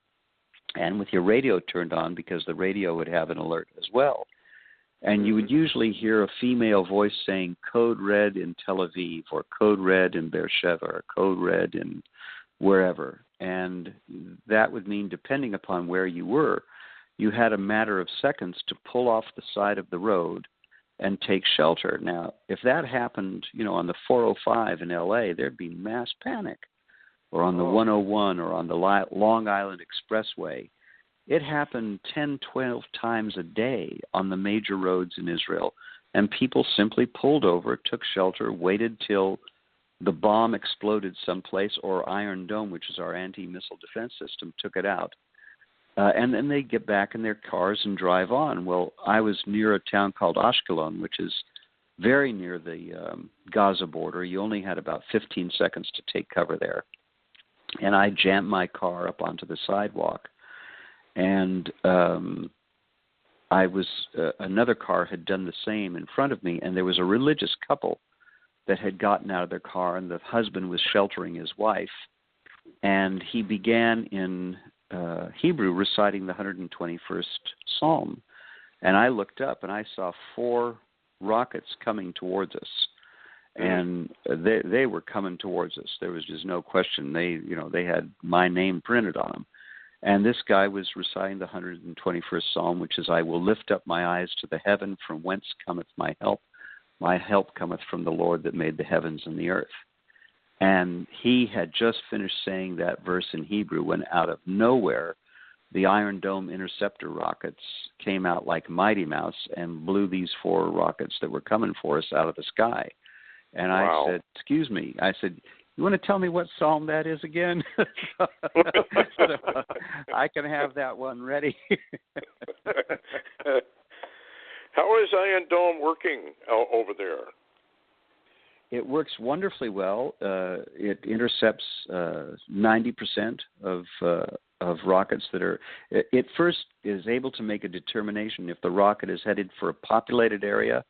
and with your radio turned on because the radio would have an alert as well. And you would usually hear a female voice saying code red in Tel Aviv or code red in Beersheba or code red in wherever. And that would mean, depending upon where you were, you had a matter of seconds to pull off the side of the road and take shelter. Now, if that happened, on the 405 in L.A., there'd be mass panic. Or on the 101 or on the Long Island Expressway. It happened 10, 12 times a day on the major roads in Israel. And people simply pulled over, took shelter, waited till the bomb exploded someplace, or Iron Dome, which is our anti-missile defense system, took it out. And then they'd get back in their cars and drive on. Well, I was near a town called Ashkelon, which is very near the Gaza border. You only had about 15 seconds to take cover there. And I jammed my car up onto the sidewalk. And another car had done the same in front of me, and there was a religious couple that had gotten out of their car, and the husband was sheltering his wife. And he began in Hebrew reciting the 121st Psalm. And I looked up, and I saw 4 rockets coming towards us. And they were coming towards us. There was just no question. They had my name printed on them. And this guy was reciting the 121st Psalm, which is, I will lift up my eyes to the heaven, from whence cometh my help. My help cometh from the Lord that made the heavens and the earth. And he had just finished saying that verse in Hebrew when out of nowhere, the Iron Dome interceptor rockets came out like Mighty Mouse and blew these 4 rockets that were coming for us out of the sky. And I said, excuse me. I said, you want to tell me what psalm that is again? So I can have that one ready. How is Iron Dome working over there? It works wonderfully well. It intercepts 90% of rockets that are. It first is able to make a determination if the rocket is headed for a populated area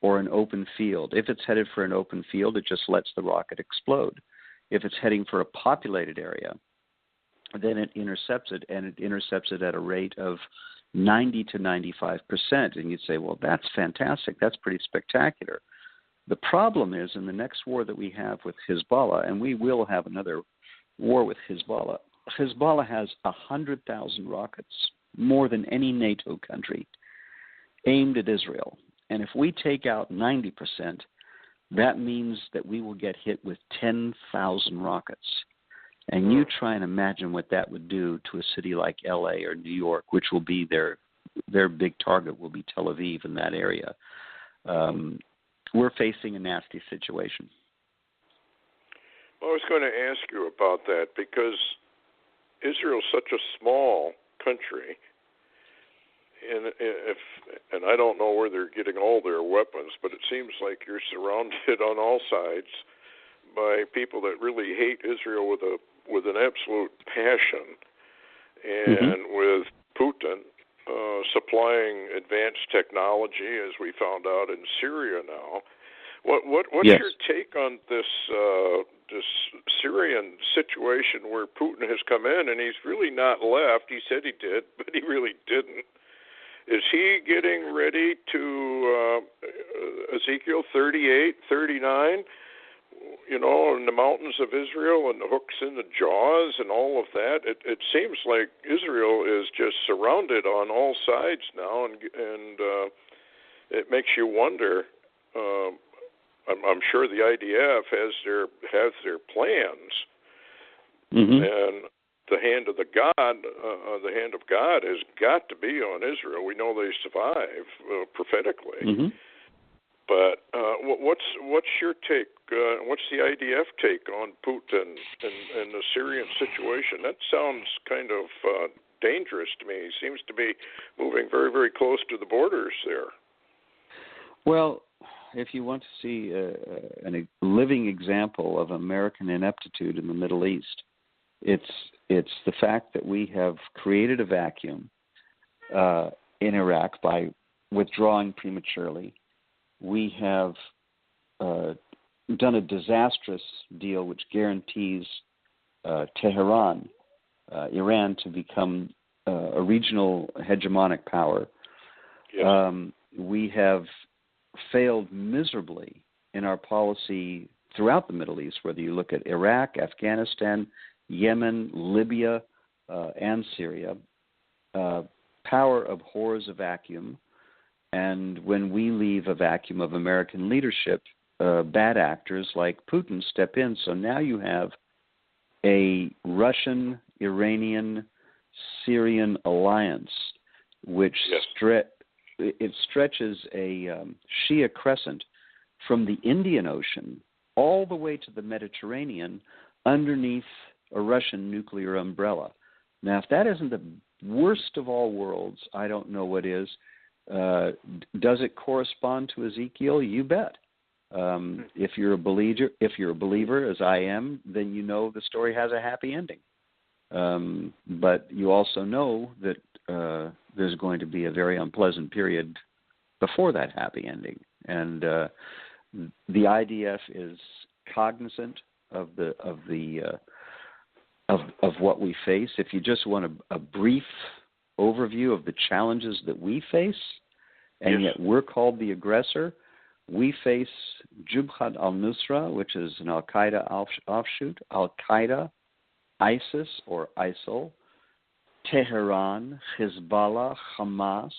or an open field. If it's headed for an open field, it just lets the rocket explode. If it's heading for a populated area, then it intercepts it, and it intercepts it at a rate of 90 to 95%. And you'd say, well, that's fantastic. That's pretty spectacular. The problem is, in the next war that we have with Hezbollah, and we will have another war with Hezbollah, Hezbollah has 100,000 rockets, more than any NATO country, aimed at Israel. And if we take out 90%, that means that we will get hit with 10,000 rockets. And you try and imagine what that would do to a city like L.A. or New York, which will be their big target will be Tel Aviv in that area. We're facing a nasty situation. I was going to ask you about that because Israel's such a small country, and I don't know where they're getting all their weapons, but it seems like you're surrounded on all sides by people that really hate Israel with an absolute passion, and with Putin supplying advanced technology, as we found out in Syria now. What's Yes. your take on this Syrian situation where Putin has come in and he's really not left? He said he did, but he really didn't. Is he getting ready to Ezekiel 38, 39? In the mountains of Israel and the hooks in the jaws and all of that. It seems like Israel is just surrounded on all sides now, and it makes you wonder. I'm sure the IDF has their plans, and the hand of God has got to be on Israel. We know they survive prophetically. But what's your take? What's the IDF take on Putin and the Syrian situation? That sounds kind of dangerous to me. He seems to be moving very, very close to the borders there. Well, if you want to see a living example of American ineptitude in the Middle East, it's the fact that we have created a vacuum in Iraq by withdrawing prematurely. We have done a disastrous deal which guarantees Tehran, Iran, to become a regional hegemonic power. Yes. We have failed miserably in our policy throughout the Middle East, whether you look at Iraq, Afghanistan, Yemen, Libya, and Syria. Power abhors a vacuum. And when we leave a vacuum of American leadership, bad actors like Putin step in. So now you have a Russian, Iranian, Syrian alliance, which stretches a Shia crescent from the Indian Ocean all the way to the Mediterranean underneath a Russian nuclear umbrella. Now, if that isn't the worst of all worlds, I don't know what is. Does it correspond to Ezekiel? You bet. If you're a believer, as I am, then you know the story has a happy ending. But you also know that there's going to be a very unpleasant period before that happy ending. And the IDF is cognizant of what we face. If you just want a brief overview of the challenges that we face, and yet we're called the aggressor. We face Jabhat al-Nusra, which is an Al-Qaeda offshoot, Al-Qaeda, ISIS or ISIL, Tehran, Hezbollah, Hamas,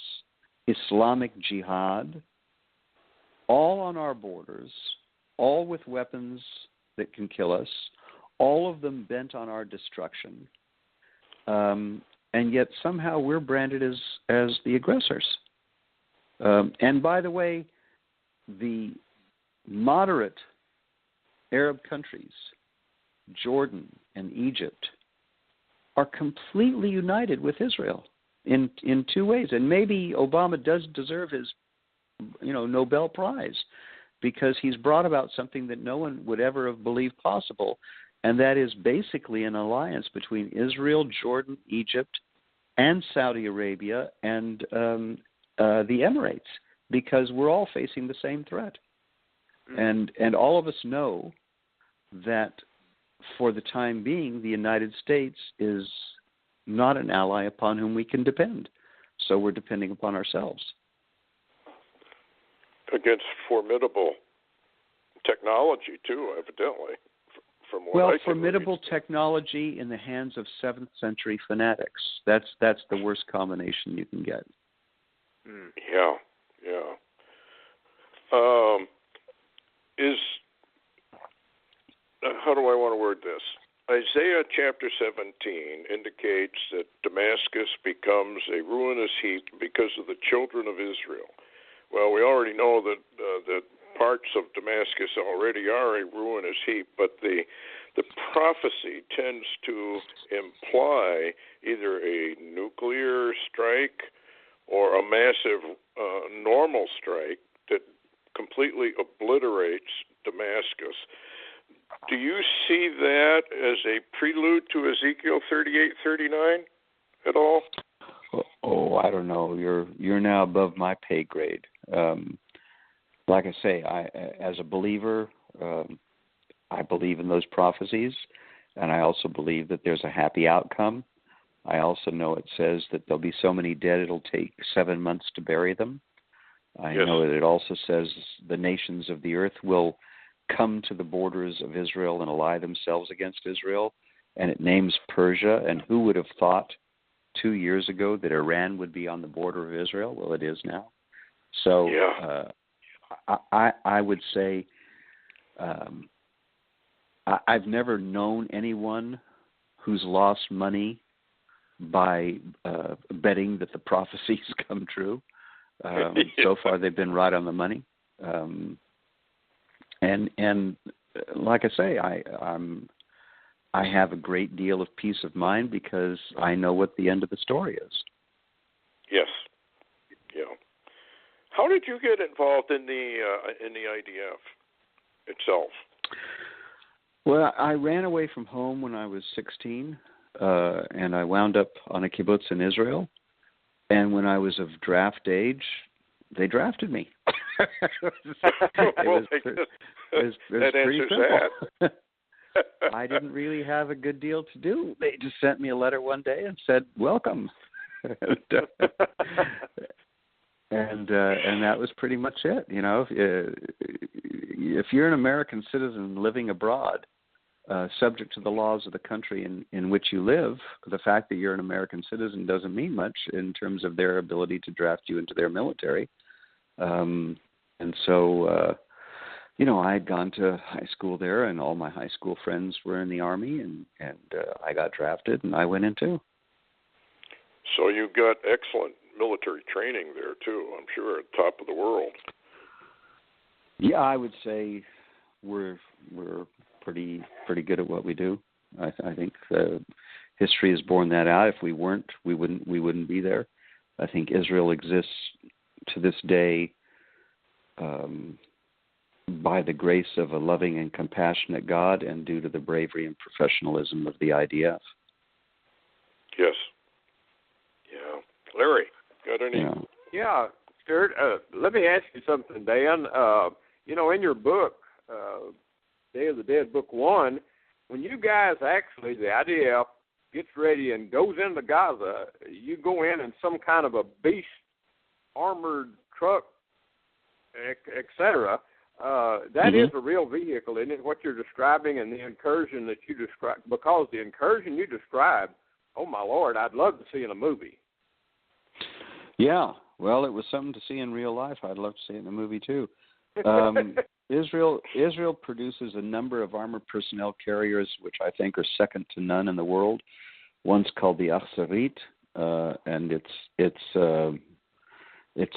Islamic Jihad, all on our borders, all with weapons that can kill us, all of them bent on our destruction. And yet somehow we're branded as the aggressors. And by the way, the moderate Arab countries, Jordan and Egypt, are completely united with Israel in two ways. And maybe Obama does deserve his Nobel Prize, because he's brought about something that no one would ever have believed possible, and that is basically an alliance between Israel, Jordan, Egypt, and Saudi Arabia and the Emirates, because we're all facing the same threat. And all of us know that for the time being, the United States is not an ally upon whom we can depend. So we're depending upon ourselves. Against formidable technology, too, evidently. From what I can formidable read. Technology in the hands of 7th century fanatics. That's the worst combination you can get. Yeah. How do I want to word this? Isaiah chapter 17 indicates that Damascus becomes a ruinous heap because of the children of Israel. Well, we already know that parts of Damascus already are a ruinous heap, but the the prophecy tends to imply either a nuclear strike or a massive normal strike that completely obliterates Damascus. Do you see that as a prelude to Ezekiel 38:39 at all? Oh, I don't know. You're now above my pay grade. Like I say, as a believer, I believe in those prophecies, and I also believe that there's a happy outcome. I also know it says that there'll be so many dead it'll take 7 months to bury them. I know that it also says the nations of the earth will come to the borders of Israel and ally themselves against Israel, and it names Persia. And who would have thought 2 years ago that Iran would be on the border of Israel? Well, it is now. So I would say I've never known anyone who's lost money by betting that the prophecies come true. So far, they've been right on the money. And like I say, I have a great deal of peace of mind because I know what the end of the story is. Yes. Yeah. How did you get involved in the IDF itself? Well, I ran away from home when I was 16, and I wound up on a kibbutz in Israel. And when I was of draft age, they drafted me. It was pretty simple. I didn't really have a good deal to do. They just sent me a letter one day and said, "Welcome," and that was pretty much it. You know, if you're an American citizen living abroad, subject to the laws of the country in which you live, the fact that you're an American citizen doesn't mean much in terms of their ability to draft you into their military. And so, I had gone to high school there, and all my high school friends were in the Army, and I got drafted, and I went in too. So you got excellent military training there too, I'm sure, at the top of the world. Yeah, I would say we're pretty good at what we do. I think history has borne that out. If we weren't, we wouldn't be there. I think Israel exists to this day by the grace of a loving and compassionate God, and due to the bravery and professionalism of the IDF. Yes. Yeah. Larry, got any? Yeah, Stewart, let me ask you something, Dan. In your book, Day of the Dead, Book 1, when you guys actually, the IDF, gets ready and goes into Gaza, you go in some kind of a beast armored truck, etc. That is a real vehicle, isn't it, what you're describing, and the incursion that you describe? Because the incursion you described, oh, my Lord, I'd love to see in a movie. Yeah, well, it was something to see in real life. I'd love to see it in a movie, too. Israel produces a number of armored personnel carriers, which I think are second to none in the world. One's called the Achsarit, and it's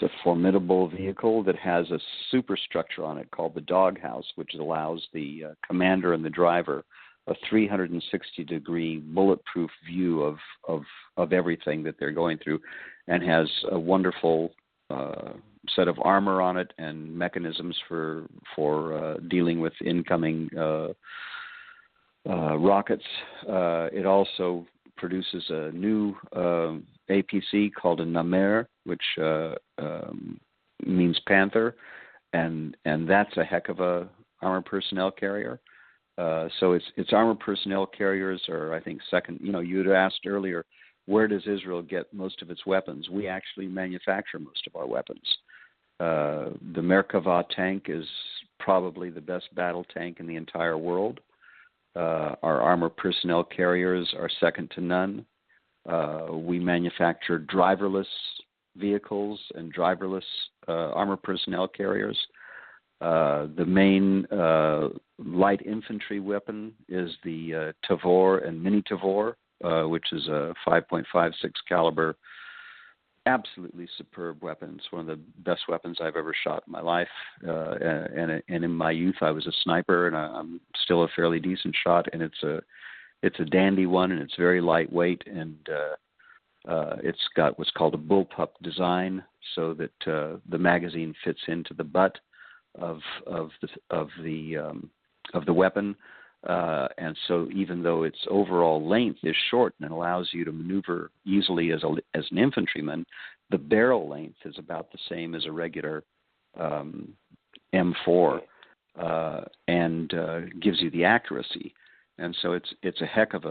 a formidable vehicle that has a superstructure on it called the Doghouse, which allows the commander and the driver a 360-degree bulletproof view of everything that they're going through, and has a wonderful set of armor on it and mechanisms for dealing with incoming rockets. It also produces a new APC called a Namer, which means panther, and that's a heck of a armored personnel carrier. So its armored personnel carriers are, I think, second. You had asked earlier, where does Israel get most of its weapons? We actually manufacture most of our weapons. The Merkava tank is probably the best battle tank in the entire world. Our armored personnel carriers are second to none. We manufacture driverless vehicles and driverless armored personnel carriers. The main light infantry weapon is the Tavor and Mini Tavor, which is a 5.56 caliber absolutely superb weapon. It's one of the best weapons I've ever shot in my life. And in my youth, I was a sniper, and I'm still a fairly decent shot. And it's a dandy one, and it's very lightweight, and it's got what's called a bullpup design, so that the magazine fits into the butt of the weapon. And so even though its overall length is short and it allows you to maneuver easily as an infantryman, the barrel length is about the same as a regular M4, and gives you the accuracy. And so it's a heck of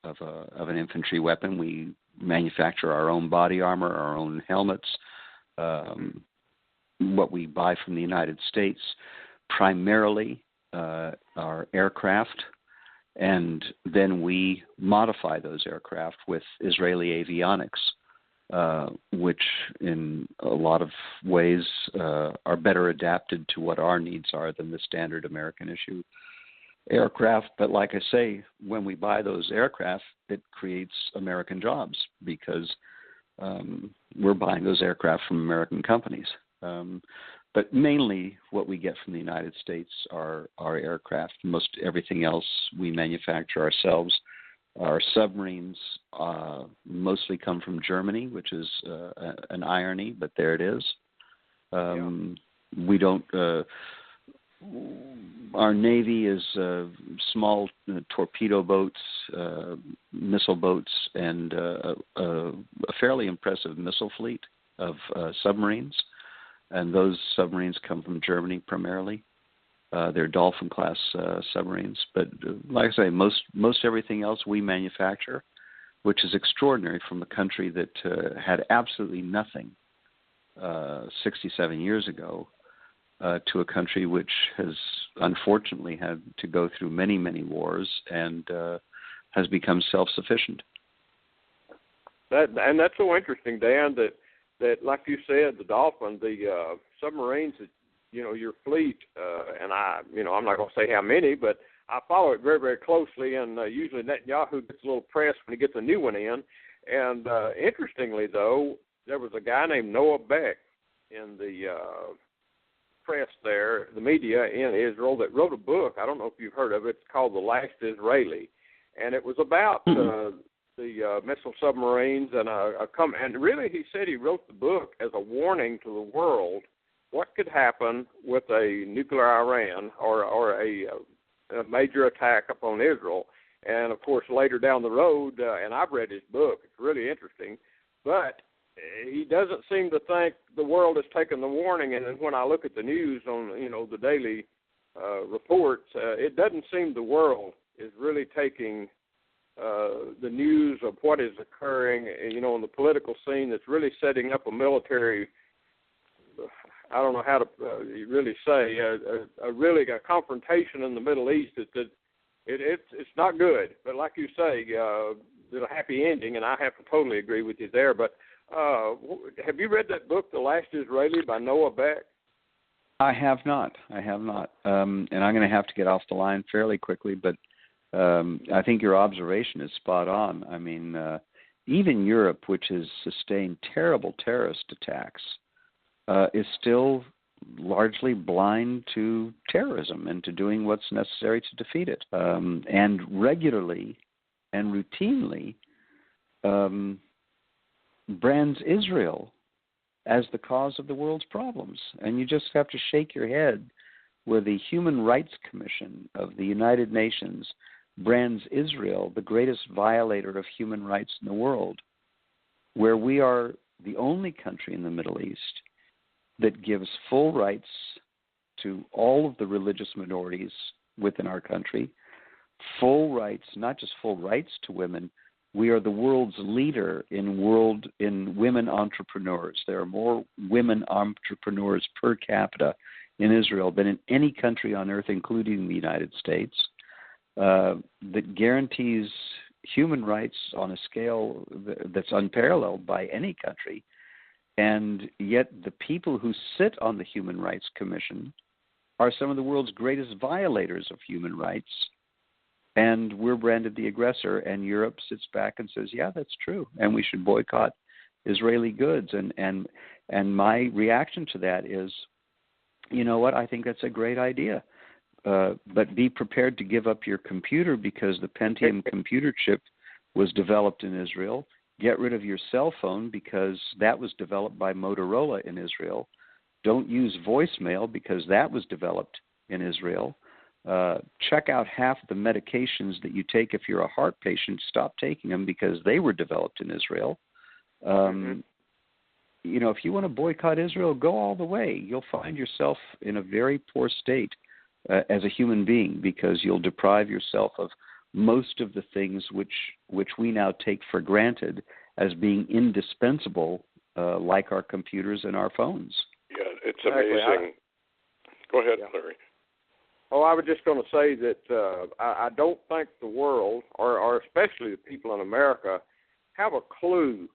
an infantry weapon. We manufacture our own body armor, our own helmets. What we buy from the United States primarily are aircraft, and then we modify those aircraft with Israeli avionics, which in a lot of ways are better adapted to what our needs are than the standard American issue aircraft. But like I say, when we buy those aircraft, it creates American jobs, because we're buying those aircraft from American companies. But mainly what we get from the United States are aircraft. Most everything else we manufacture ourselves. Our submarines mostly come from Germany, which is an irony, but there it is. We don't... our Navy is small torpedo boats, missile boats, and a fairly impressive missile fleet of submarines. And those submarines come from Germany primarily. They're Dolphin-class submarines. But like I say, most everything else we manufacture, which is extraordinary from a country that had absolutely nothing 67 years ago, to a country which has unfortunately had to go through many, many wars and has become self-sufficient. And that's so interesting, Dan, that like you said, the Dolphin, the submarines, your fleet, and I'm not going to say how many, but I follow it very, very closely, and usually Netanyahu gets a little press when he gets a new one in. And interestingly, though, there was a guy named Noah Beck in the press there, the media in Israel, that wrote a book. I don't know if you've heard of it. It's called The Last Israeli, and it was about the missile submarines, and really he said he wrote the book as a warning to the world what could happen with a nuclear Iran or a major attack upon Israel. And of course, later down the road, and I've read his book, it's really interesting, but he doesn't seem to think the world has taken the warning. And when I look at the news on the daily reports, it doesn't seem the world is really taking the news of what is occurring, on the political scene that's really setting up a military, I don't know how to really say, a confrontation in the Middle East. It's not good. But like you say, there's a happy ending, and I have to totally agree with you there. But have you read that book, The Last Israeli, by Noah Beck? I have not. And I'm going to have to get off the line fairly quickly, but I think your observation is spot on. I mean, even Europe, which has sustained terrible terrorist attacks, is still largely blind to terrorism and to doing what's necessary to defeat it. And regularly and routinely brands Israel as the cause of the world's problems. And you just have to shake your head where the Human Rights Commission of the United Nations brands Israel the greatest violator of human rights in the world, where we are the only country in the Middle East that gives full rights to all of the religious minorities within our country, full rights, not just full rights to women. We are the world's leader in women entrepreneurs. There are more women entrepreneurs per capita in Israel than in any country on earth, including the United States, that guarantees human rights on a scale that's unparalleled by any country. And yet the people who sit on the Human Rights Commission are some of the world's greatest violators of human rights. And we're branded the aggressor, and Europe sits back and says, yeah, that's true, and we should boycott Israeli goods. And my reaction to that is, you know what, I think that's a great idea. But be prepared to give up your computer because the Pentium computer chip was developed in Israel. Get rid of your cell phone because that was developed by Motorola in Israel. Don't use voicemail because that was developed in Israel. Check out half the medications that you take if you're a heart patient. Stop taking them because they were developed in Israel. You know, if you want to boycott Israel, go all the way. You'll find yourself in a very poor state as a human being because you'll deprive yourself of most of the things which we now take for granted as being indispensable, like our computers and our phones. Yeah, it's amazing. Go ahead, Larry. Oh, I was just going to say that I don't think the world, or especially the people in America, have a clue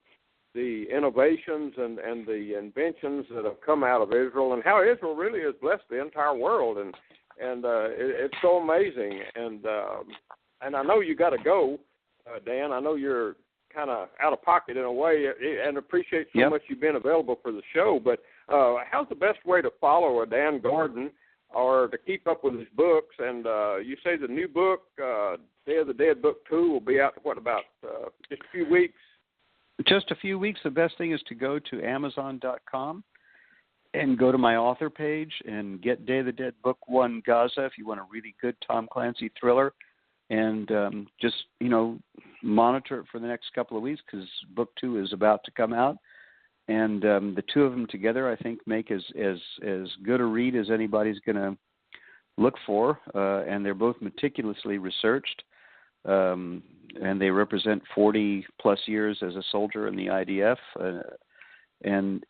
the innovations and the inventions that have come out of Israel and how Israel really has blessed the entire world. And it's so amazing. And I know you got to go, Dan. I know you're kind of out of pocket in a way, and appreciate so much you've been available for the show. But how's the best way to follow a Dan Gordon or to keep up with his books? And you say the new book, Day of the Dead Book 2, will be out, about just a few weeks? Just a few weeks. The best thing is to go to Amazon.com and go to my author page and get Day of the Dead Book 1 Gaza if you want a really good Tom Clancy thriller. And just, you know, monitor it for the next couple of weeks because Book 2 is about to come out. And the two of them together, I think, make as good a read as anybody's going to look for. And they're both meticulously researched. And they represent 40-plus years as a soldier in the IDF. And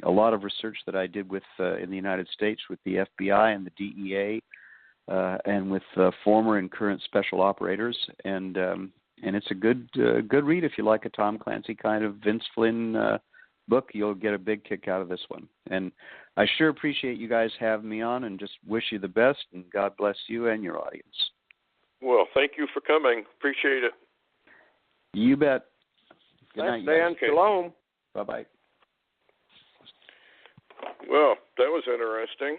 a lot of research that I did with in the United States with the FBI and the DEA. And with former and current special operators, and it's a good read if you like a Tom Clancy kind of Vince Flynn book. You'll get a big kick out of this one, and I sure appreciate you guys having me on, and just wish you the best, and God bless you and your audience. Well, thank you for coming. Appreciate it. You bet. Good Thanks, night, Dan. okay. Shalom. Bye-bye. Well, that was interesting.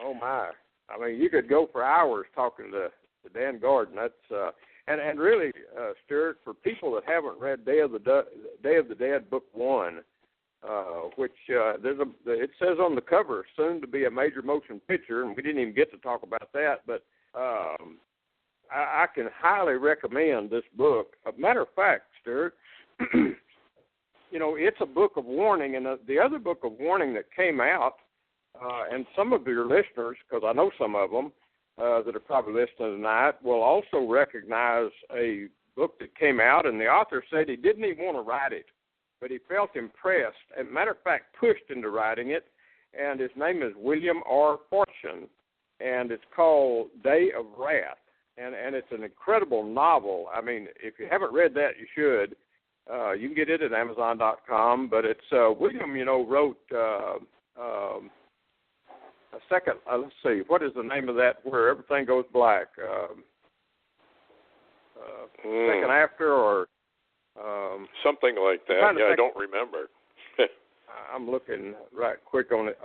Oh my! I mean, you could go for hours talking to Dan Gordon. That's and really, Stewart, for people that haven't read Day of the Dead Book 1, which it says on the cover, soon to be a major motion picture, and we didn't even get to talk about that, but I can highly recommend this book. As a matter of fact, Stewart, you know, it's a book of warning, and the other book of warning that came out. And some of your listeners, because I know some of them that are probably listening tonight, will also recognize a book that came out, and the author said he didn't even want to write it, but he felt impressed, and matter of fact, pushed into writing it, and his name is William R. Fortune, and it's called Day of Wrath, and it's an incredible novel. I mean, if you haven't read that, you should. You can get it at Amazon.com, but it's William, you know, wrote... a second, let's see, what is the name of that where everything goes black? Second after or... something like that. Yeah, I don't remember. I'm looking right quick on it.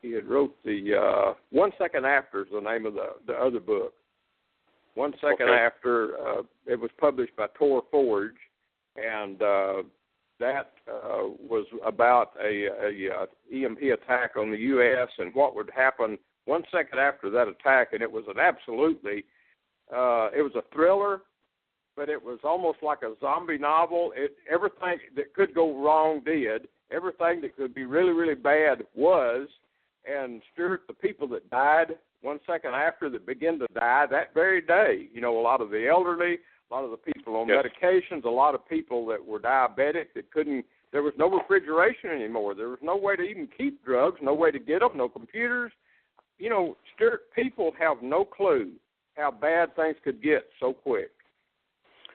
He had wrote the 1 Second After is the name of the other book. 1 Second After, it was published by Tor Forge, and that was about a EMP attack on the U.S. and what would happen 1 second after that attack. And it was an absolutely, it was a thriller, but it was almost like a zombie novel. Everything that could go wrong did. Everything that could be really, really bad was. And Stewart, the people that died 1 second after that began to die that very day, you know, a lot of the elderly, a lot of the people on medications, a lot of people that were diabetic that couldn't, there was no refrigeration anymore. There was no way to even keep drugs, no way to get them, no computers. You know, Stewart, people have no clue how bad things could get so quick.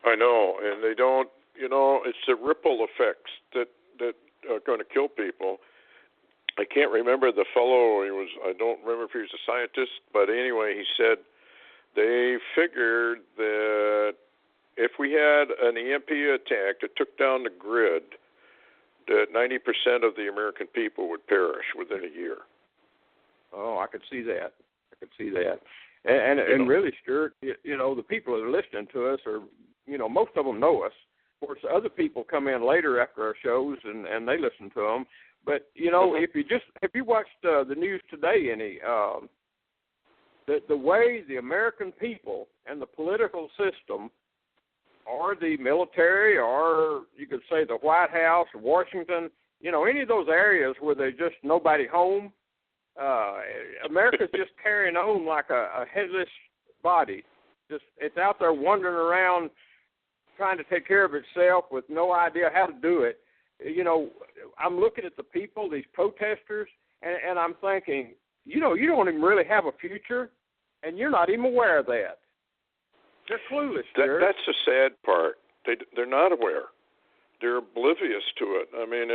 I know, and they don't, you know, it's the ripple effects that are going to kill people. I can't remember the fellow, I don't remember if he was a scientist, but anyway, he said they figured that if if we had an EMP attack that took down the grid, that 90% of the American people would perish within a year. Oh, I could see that. And really, Stuart, the people that are listening to us are, most of them know us. Of course, other people come in later after our shows and they listen to them. But if you watched the news today, the way the American people and the political system, or the military, or you could say the White House, or Washington, any of those areas where there's just nobody home, America's just carrying on like a headless body. It's out there wandering around trying to take care of itself with no idea how to do it. I'm looking at the people, these protesters, and I'm thinking, you don't even really have a future, and you're not even aware of that. They're clueless. That's the sad part. They're not aware. They're oblivious to it. I mean,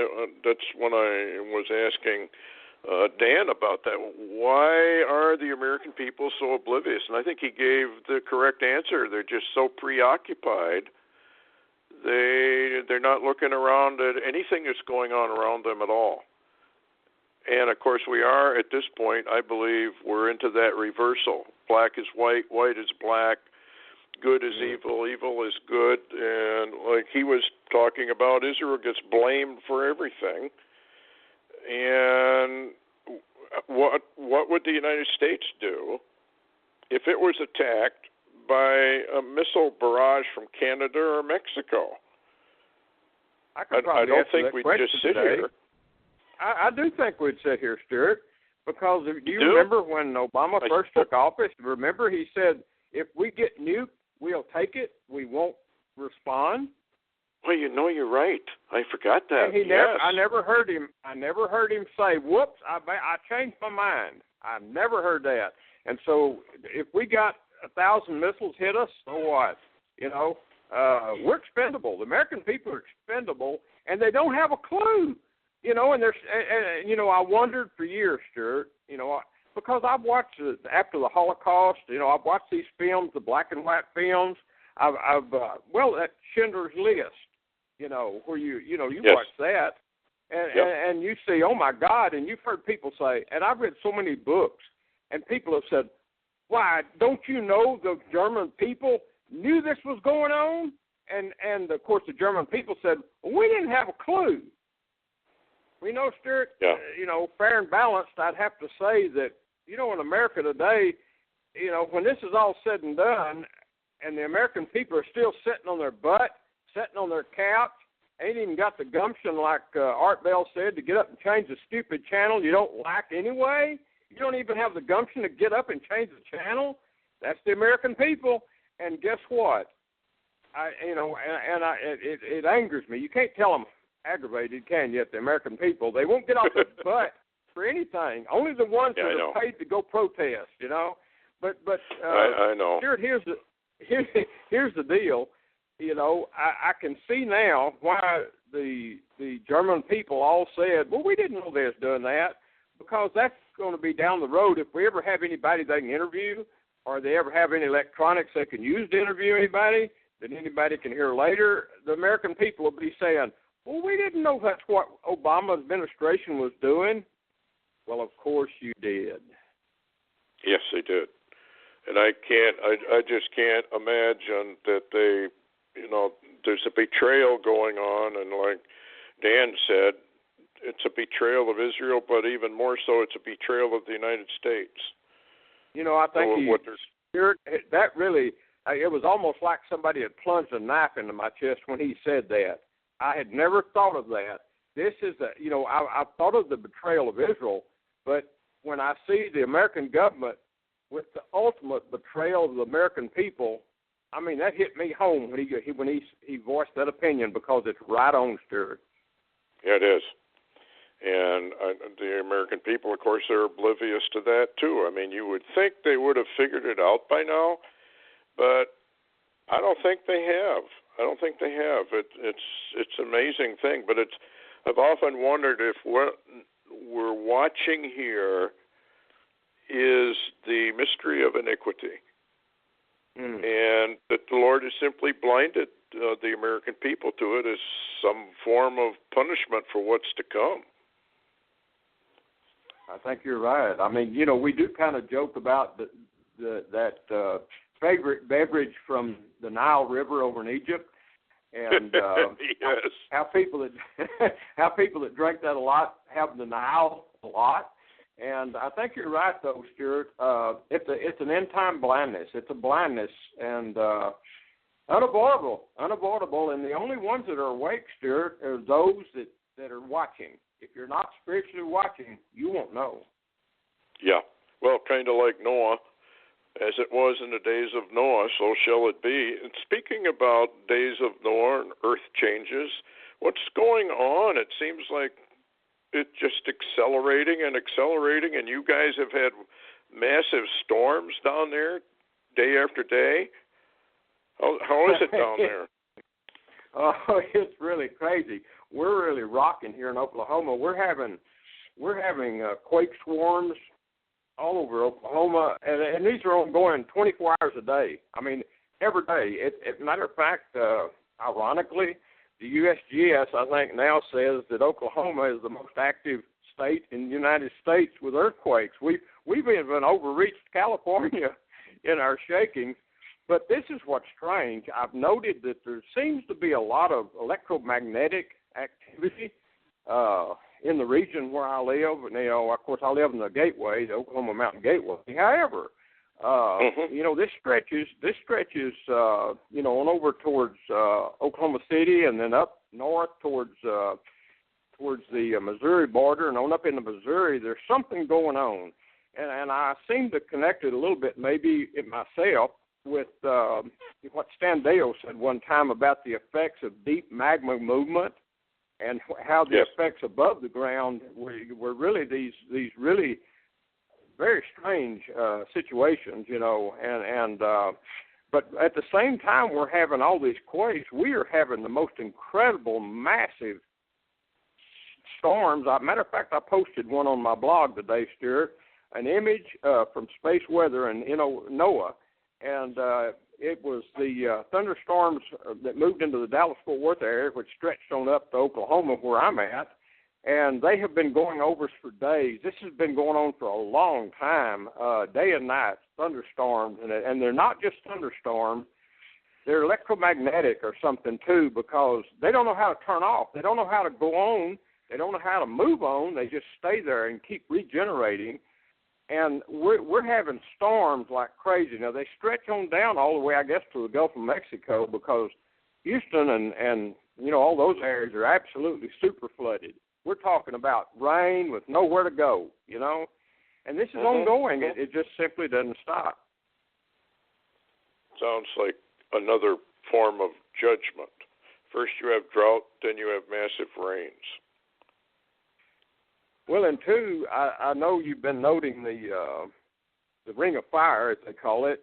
that's when I was asking Dan about that. Why are the American people so oblivious? And I think he gave the correct answer. They're just so preoccupied. They're not looking around at anything that's going on around them at all. And, of course, we are at this point, I believe, we're into that reversal. Black is white, white is black, good is evil, evil is good. And like he was talking about, Israel gets blamed for everything. And what would the United States do if it was attacked by a missile barrage from Canada or Mexico? I don't think we'd just sit here. I do think we'd sit here, Stuart, because do you remember when Obama first took office? Remember he said, if we get nuked, we'll take it. We won't respond. Well, you're right. I forgot that. And I never heard him say, "Whoops, I changed my mind." I never heard that. And so, if we got 1,000 missiles hit us, so what? We're expendable. The American people are expendable, and they don't have a clue. And I wondered for years, Stuart. Because I've watched after the Holocaust. I've watched these films, the black and white films. That Schindler's List. Where you yes. watch that, and you see, oh my God, and you've heard people say, and I've read so many books, and people have said, why, don't you know the German people knew this was going on? And of course the German people said, well, we didn't have a clue. We know, Stuart, fair and balanced, I'd have to say that, in America today, when this is all said and done, and the American people are still sitting on their butt, sitting on their couch, ain't even got the gumption, like Art Bell said, to get up and change the stupid channel you don't like anyway. You don't even have the gumption to get up and change the channel. That's the American people. And guess what? It angers me. You can't tell them aggravated, can you? The American people, they won't get off their butt for anything. Only the ones that are paid to go protest. But I know. Here's the deal. I can see now why the German people all said, well, we didn't know they was doing that, because that's going to be down the road. If we ever have anybody they can interview, or they ever have any electronics they can use to interview anybody that anybody can hear later, the American people will be saying, well, we didn't know that's what Obama administration was doing. Well, of course you did. Yes, they did. And I just can't imagine that they, there's a betrayal going on, and like Dan said, it's a betrayal of Israel, but even more so, it's a betrayal of the United States. I think that really, it was almost like somebody had plunged a knife into my chest when he said that. I had never thought of that. This is I've thought of the betrayal of Israel, but when I see the American government with the ultimate betrayal of the American people, I mean, that hit me home when he voiced that opinion, because it's right on, Stuart. Yeah, it is. And the American people, of course, are oblivious to that, too. I mean, you would think they would have figured it out by now, but I don't think they have. It's an amazing thing, but I've often wondered if what we're watching here is the mystery of iniquity. And that the Lord Lord has simply blinded the American people to it as some form of punishment for what's to come. I think you're right. I mean, we do kind of joke about that favorite beverage from the Nile River over in Egypt, and yes. how people that drink that a lot have the Nile a lot. And I think you're right, though, Stewart. It's an end time blindness. It's a blindness, and unavoidable. And the only ones that are awake, Stewart, are those that are watching. If you're not spiritually watching, you won't know. Yeah. Well, kind of like Noah. As it was in the days of Noah, so shall it be. And speaking about days of Noah and earth changes, what's going on? It seems like it's just accelerating, and you guys have had massive storms down there day after day. How is it down there? Oh, it's really crazy. We're really rocking here in Oklahoma. We're having quake swarms all over Oklahoma, and these are ongoing 24 hours a day. I mean, every day. Matter of fact, ironically, the USGS, I think, now says that Oklahoma is the most active state in the United States with earthquakes. We've even overreached California in our shaking. But this is what's strange. I've noted that there seems to be a lot of electromagnetic activity in the region where I live. And, of course, I live in the Gateway, the Oklahoma Mountain Gateway. However, this stretches, on over towards Oklahoma City, and then up north towards the Missouri border, and on up into Missouri. There's something going on, and I seem to connect it a little bit, maybe it myself, with what Stan Dale said one time about the effects of deep magma movement, and how the effects above the ground were really these really very strange situations, but at the same time we're having all these quakes. We are having the most incredible, massive storms. Matter of fact, I posted one on my blog today, Stewart, an image from Space Weather and NOAA, and it was the thunderstorms that moved into the Dallas-Fort Worth area, which stretched on up to Oklahoma, where I'm at, and they have been going over us for days. This has been going on for a long time, day and night, thunderstorms, and they're not just thunderstorms. They're electromagnetic or something, too, because they don't know how to turn off. They don't know how to go on. They don't know how to move on. They just stay there and keep regenerating. And we're having storms like crazy. Now, they stretch on down all the way, I guess, to the Gulf of Mexico, because Houston and all those areas are absolutely super flooded. We're talking about rain with nowhere to go, and this is ongoing. It just simply doesn't stop. Sounds like another form of judgment. First you have drought, then you have massive rains. Well, and two, I know you've been noting the Ring of Fire, as they call it.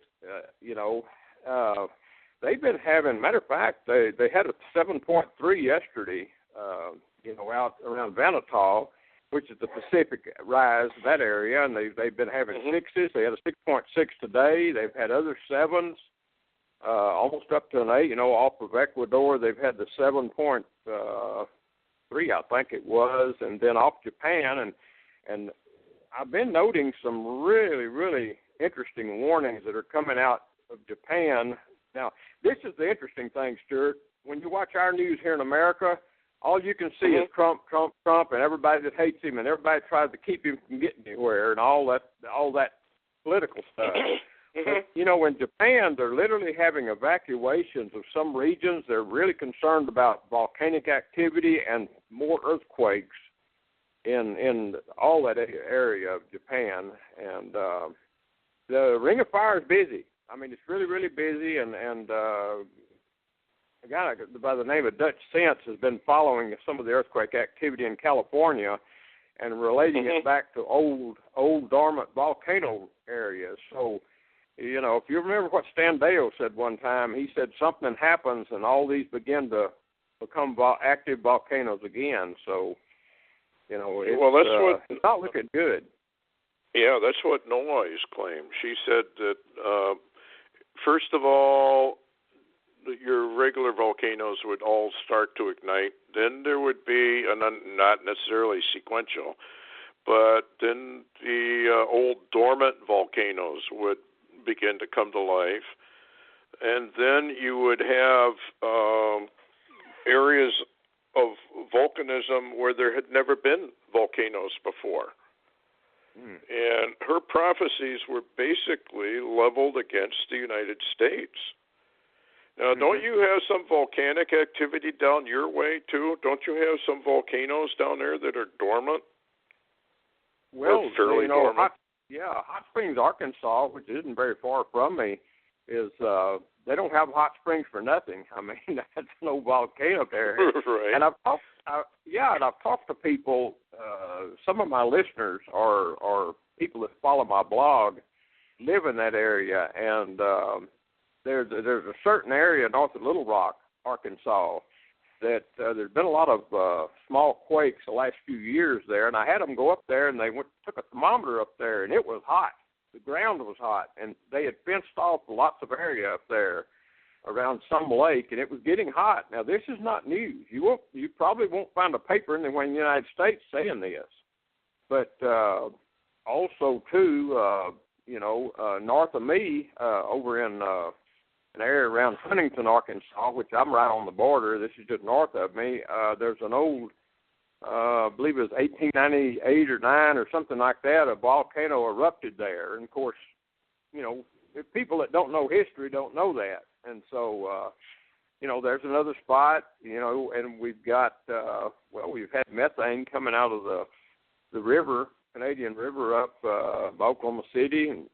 They've been having. Matter of fact, they had a 7.3 yesterday. Out around Vannatal, which is the Pacific rise, that area, and they've been having sixes. They had a 6.6 today. They've had other sevens, almost up to an 8. Off of Ecuador, they've had the 7.3, I think it was, and then off Japan, and I've been noting some really, really interesting warnings that are coming out of Japan. Now, this is the interesting thing, Stewart. When you watch our news here in America, all you can see is Trump, Trump, Trump, and everybody that hates him, and everybody tries to keep him from getting anywhere, and all that political stuff. But, in Japan, they're literally having evacuations of some regions. They're really concerned about volcanic activity and more earthquakes in all that area of Japan. And the Ring of Fire is busy. I mean, it's really, really busy, and a guy by the name of Dutch Sense has been following some of the earthquake activity in California and relating it back to old dormant volcano areas. So, if you remember what Stan Dale said one time, he said something happens and all these begin to become active volcanoes again. So, it's not looking good. Yeah, that's what Noise claimed. She said that, first of all, your regular volcanoes would all start to ignite. Then there would be, not necessarily sequential, but then the old dormant volcanoes would begin to come to life. And then you would have areas of volcanism where there had never been volcanoes before. And her prophecies were basically leveled against the United States. Now, don't you have some volcanic activity down your way, too? Don't you have some volcanoes down there that are dormant? Well, fairly dormant? Hot Springs, Arkansas, which isn't very far from me, is they don't have hot springs for nothing. I mean, that's no volcano there. Right. And I've talked to people. Some of my listeners are people that follow my blog, live in that area, and there's a certain area north of Little Rock, Arkansas, that there's been a lot of small quakes the last few years there, and I had them go up there, and they took a thermometer up there, and it was hot. The ground was hot, and they had fenced off lots of area up there around some lake, and it was getting hot. Now, this is not news. You probably won't find a paper anywhere in the United States saying this. But also, too, north of me, over in an area around Huntington, Arkansas, which I'm right on the border. This is just north of me. There's an old, I believe it was 1898 or 9 or something like that, a volcano erupted there. And, of course, people that don't know history don't know that. And so, there's another spot, and we've got, we've had methane coming out of the river, Canadian River up by Oklahoma City. And,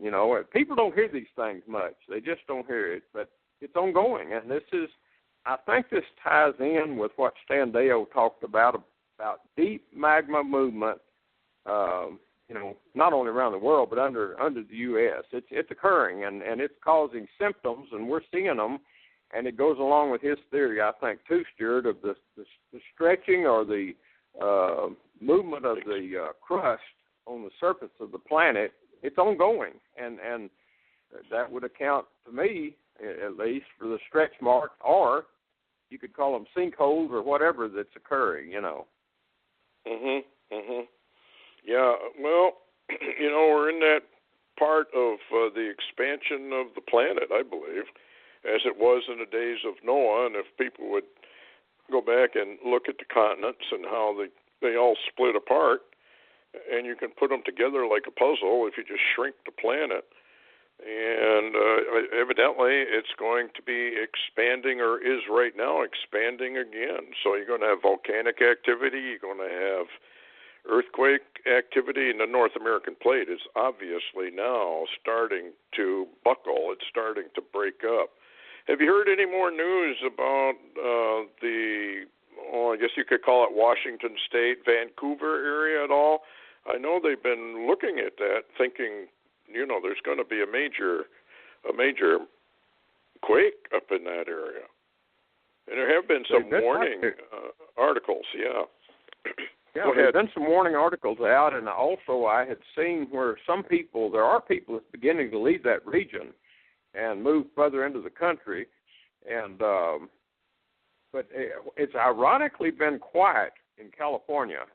people don't hear these things much. They just don't hear it. But it's ongoing. And I think this ties in with what Stan Deyo talked about deep magma movement, not only around the world, but under the U.S. It's occurring, and it's causing symptoms, and we're seeing them, and it goes along with his theory, I think, too, Stewart, of the stretching or the movement of the crust on the surface of the planet. It's ongoing, and that would account, to me, at least, for the stretch marks, or you could call them sinkholes or whatever that's occurring, Yeah, well, we're in that part of the expansion of the planet, I believe, as it was in the days of Noah. And if people would go back and look at the continents and how they all split apart, and you can put them together like a puzzle if you just shrink the planet. And evidently it's going to be expanding, or is right now expanding again. So you're going to have volcanic activity, you're going to have earthquake activity, and the North American plate is obviously now starting to buckle. It's starting to break up. Have you heard any more news about I guess you could call it Washington State, Vancouver area at all? I know they've been looking at that, thinking, there's going to be a major quake up in that area. And there have been some warning articles, yeah. Yeah, there have been some warning articles out, and also I had seen where there are people that's beginning to leave that region and move further into the country, and but it's ironically been quiet in California,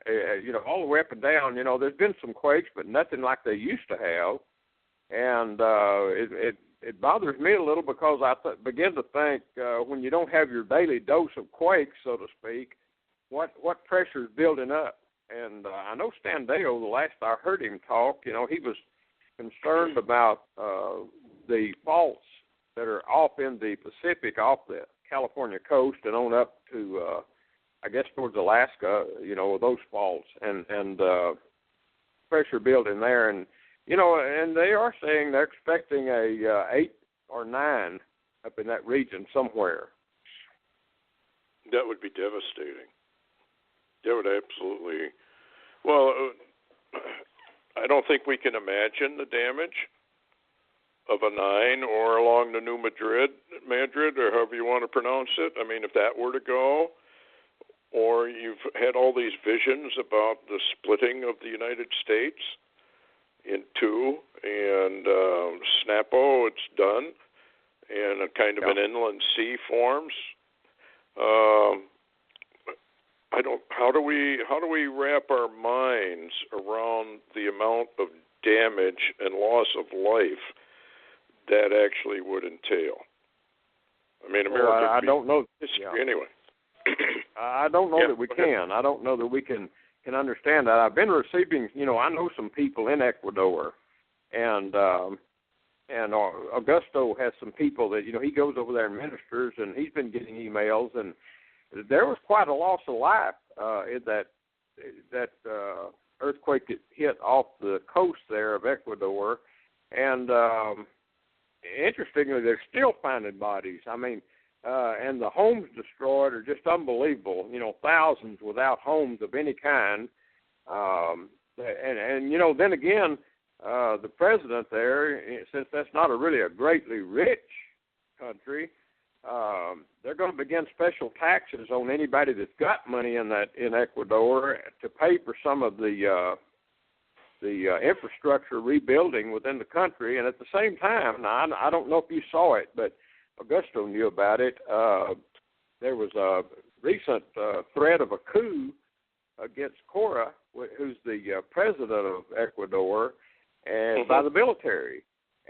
all the way up and down. There's been some quakes, but nothing like they used to have, and it bothers me a little because I begin to think when you don't have your daily dose of quakes, so to speak, what pressure is building up. And I know Stan Deyo, the last I heard him talk, he was concerned about the faults that are off in the Pacific, off the California coast and on up to, I guess, towards Alaska, those faults, and pressure building there. And, and they are saying they're expecting a 8 or 9 up in that region somewhere. That would be devastating. That would absolutely. Well, I don't think we can imagine the damage of a 9 or along the New Madrid, or however you want to pronounce it. I mean, if that were to go, or you've had all these visions about the splitting of the United States in two, and Snappo, it's done, and a kind of an inland sea forms. How do we wrap our minds around the amount of damage and loss of life that actually would entail? I mean, America. I don't know. Anyway. I don't know that we can. I don't know that we can understand that. I've been receiving, I know some people in Ecuador, and Augusto has some people that, he goes over there and ministers, and he's been getting emails, and there was quite a loss of life in that earthquake that hit off the coast there of Ecuador, and interestingly, they're still finding bodies. I mean, and the homes destroyed are just unbelievable. Thousands without homes of any kind. And then again, the president there, since that's not really a greatly rich country, they're going to begin special taxes on anybody that's got money in Ecuador to pay for some of the infrastructure rebuilding within the country. And at the same time, now I don't know if you saw it, but Augusto knew about it. There was a recent threat of a coup against Cora, who's the president of Ecuador, and by the military.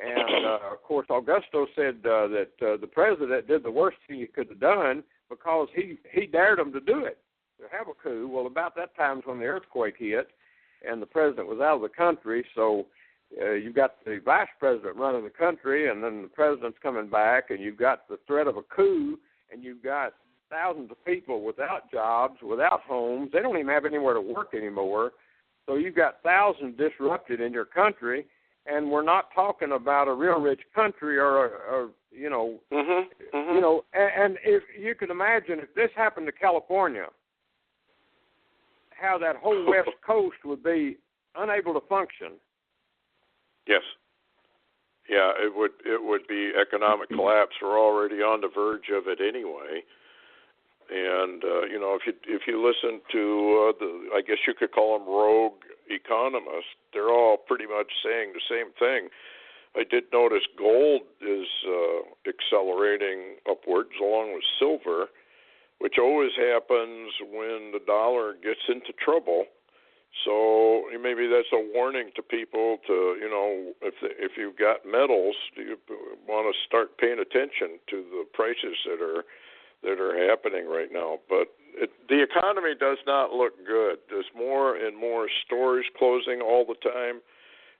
And, of course, Augusto said that the president did the worst thing he could have done because he dared him to do it, to have a coup. Well, about that time is when the earthquake hit, and the president was out of the country, so you've got the vice president running the country, and then the president's coming back, and you've got the threat of a coup, and you've got thousands of people without jobs, without homes. They don't even have anywhere to work anymore. So you've got thousands disrupted in your country, and we're not talking about a real rich country or and if you can imagine if this happened to California, how that whole West Coast would be unable to function. Yes. Yeah, it would be economic collapse. We're already on the verge of it anyway. And if you listen to I guess you could call them rogue economists, they're all pretty much saying the same thing. I did notice gold is accelerating upwards along with silver, which always happens when the dollar gets into trouble. So maybe that's a warning to people to, if you've got metals, you want to start paying attention to the prices that are happening right now. But the economy does not look good. There's more and more stores closing all the time.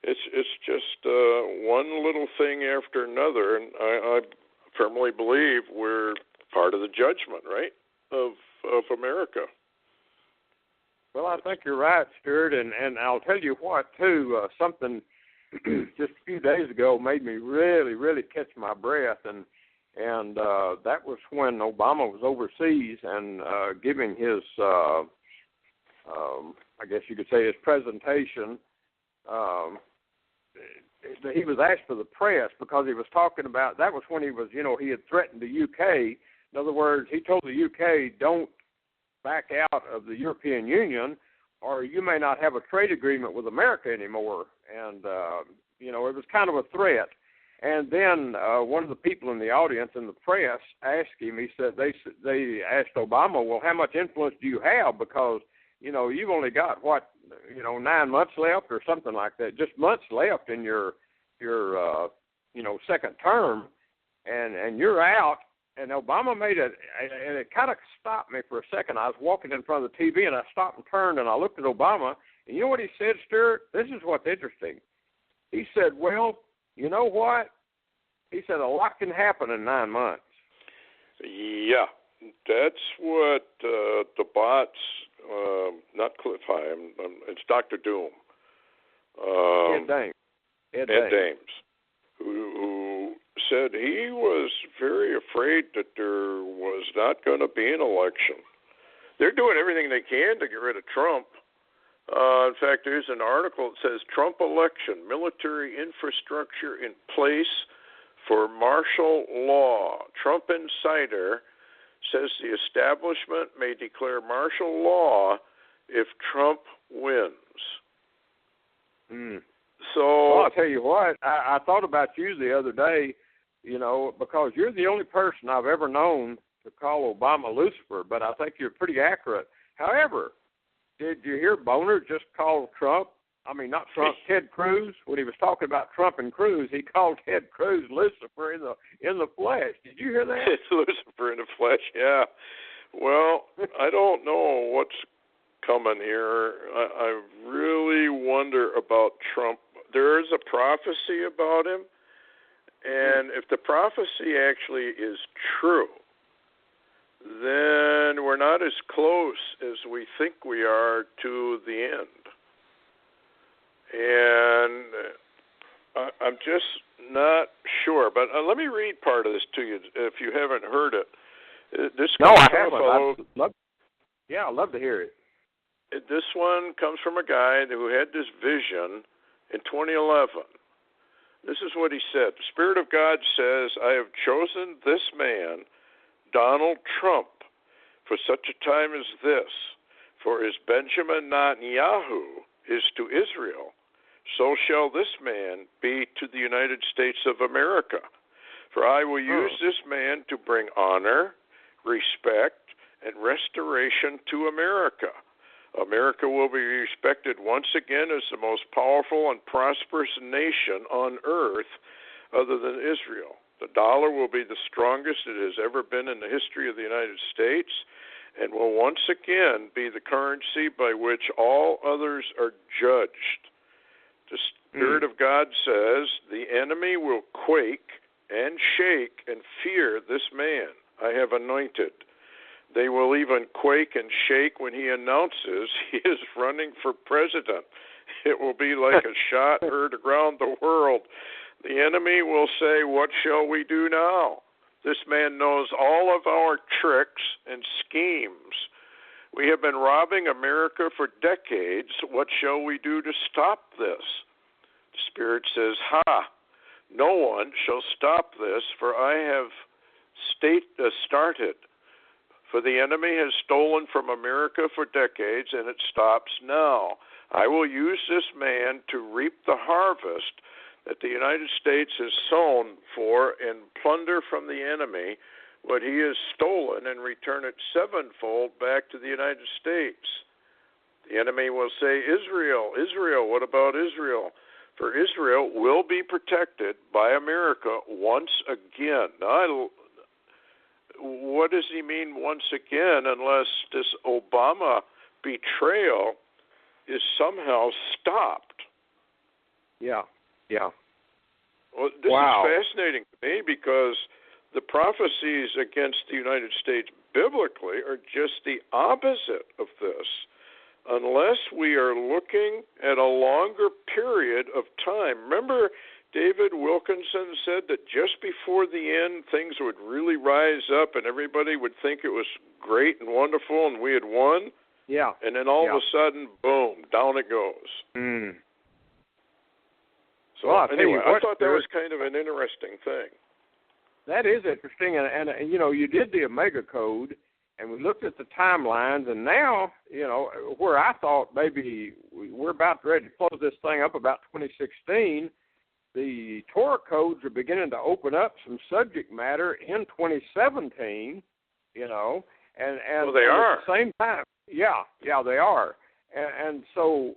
It's just one little thing after another, and I firmly believe we're part of the judgment, right, of America. Well, I think you're right, Stewart, and I'll tell you what, too, something just a few days ago made me really, really catch my breath, and that was when Obama was overseas and giving his, I guess you could say his presentation. He was asked for the press because he was talking about, that was when he was, he had threatened the UK. In other words, he told the UK, don't back out of the European Union, or you may not have a trade agreement with America anymore. And, it was kind of a threat. And then one of the people in the audience in the press asked him, he said, they asked Obama, well, how much influence do you have? Because, you've only got, 9 months left or something like that, just months left in your second term, and you're out. And Obama made it, and it kind of stopped me for a second. I was walking in front of the TV, and I stopped and turned, and I looked at Obama, and you know what he said, Stewart? This is what's interesting. He said, well, you know what? He said, a lot can happen in 9 months. Yeah, that's what the bots, not Cliff High, it's Dr. Doom. Ed Dames, who said he was very afraid that there was not going to be an election. They're doing everything they can to get rid of Trump. In fact, there's an article that says Trump election, military infrastructure in place for martial law. Trump insider says the establishment may declare martial law if Trump wins. So, well, I'll tell you what, I thought about you the other day because you're the only person I've ever known to call Obama Lucifer, but I think you're pretty accurate. However, did you hear Boner just call Trump? I mean, not Trump, Ted Cruz. When he was talking about Trump and Cruz, he called Ted Cruz Lucifer in the flesh. Did you hear that? It's Lucifer in the flesh, yeah. Well, I don't know what's coming here. I really wonder about Trump. There is a prophecy about him, and if the prophecy actually is true, then we're not as close as we think we are to the end. And I'm just not sure. But let me read part of this to you if you haven't heard it. I haven't. I'd love to hear it. This one comes from a guy who had this vision in 2011. This is what he said. The Spirit of God says, I have chosen this man, Donald Trump, for such a time as this. For as Benjamin Netanyahu is to Israel, so shall this man be to the United States of America. For I will use this man to bring honor, respect, and restoration to America. America will be respected once again as the most powerful and prosperous nation on earth other than Israel. The dollar will be the strongest it has ever been in the history of the United States and will once again be the currency by which all others are judged. The Spirit of God says the enemy will quake and shake and fear this man I have anointed. They will even quake and shake when he announces he is running for president. It will be like a shot heard around the world. The enemy will say, what shall we do now? This man knows all of our tricks and schemes. We have been robbing America for decades. What shall we do to stop this? The Spirit says, no one shall stop this, for I have started. For the enemy has stolen from America for decades, and it stops now. I will use this man to reap the harvest that the United States has sown for and plunder from the enemy what he has stolen and return it sevenfold back to the United States. The enemy will say, Israel, Israel, what about Israel? For Israel will be protected by America once again. Now, what does he mean once again unless this Obama betrayal is somehow stopped? Yeah. Well, this is fascinating to me because the prophecies against the United States biblically are just the opposite of this. Unless we are looking at a longer period of time. Remember, David Wilkinson said that just before the end, things would really rise up and everybody would think it was great and wonderful and we had won. Yeah. And then all of a sudden, boom, down it goes. So anyway, I thought that was kind of an interesting thing. That is interesting. And you did the Omega Code, and we looked at the timelines, and now, where I thought maybe we're about ready to close this thing up about 2016, the Torah codes are beginning to open up some subject matter in 2017, and well, they are. At the same time, yeah, they are. And so,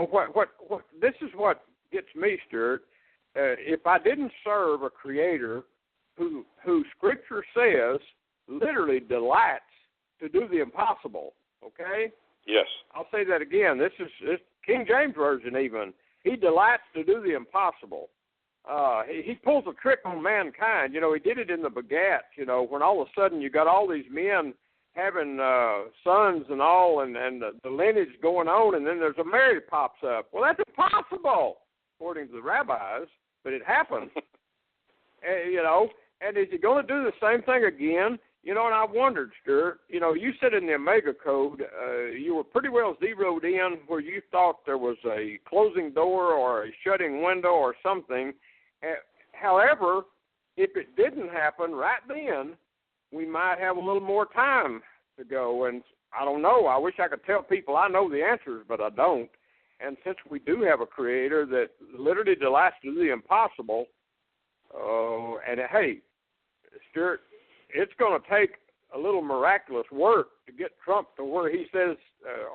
what this is what gets me, Stewart. If I didn't serve a creator who Scripture says literally delights to do the impossible, okay? Yes. I'll say that again. This is King James Version even. He delights to do the impossible. He pulls a trick on mankind. He did it in the Begat, when all of a sudden you got all these men having sons and all, and the lineage going on, and then there's a Mary pops up. Well, that's impossible, according to the rabbis, but it happens. And is he going to do the same thing again? And I wondered, Stewart, you said in the Omega Code, you were pretty well zeroed in where you thought there was a closing door or a shutting window or something. However, if it didn't happen right then, we might have a little more time to go. And I don't know. I wish I could tell people I know the answers, but I don't. And since we do have a creator that literally delights to do the impossible, And hey, Stewart, it's going to take a little miraculous work to get Trump to where he says,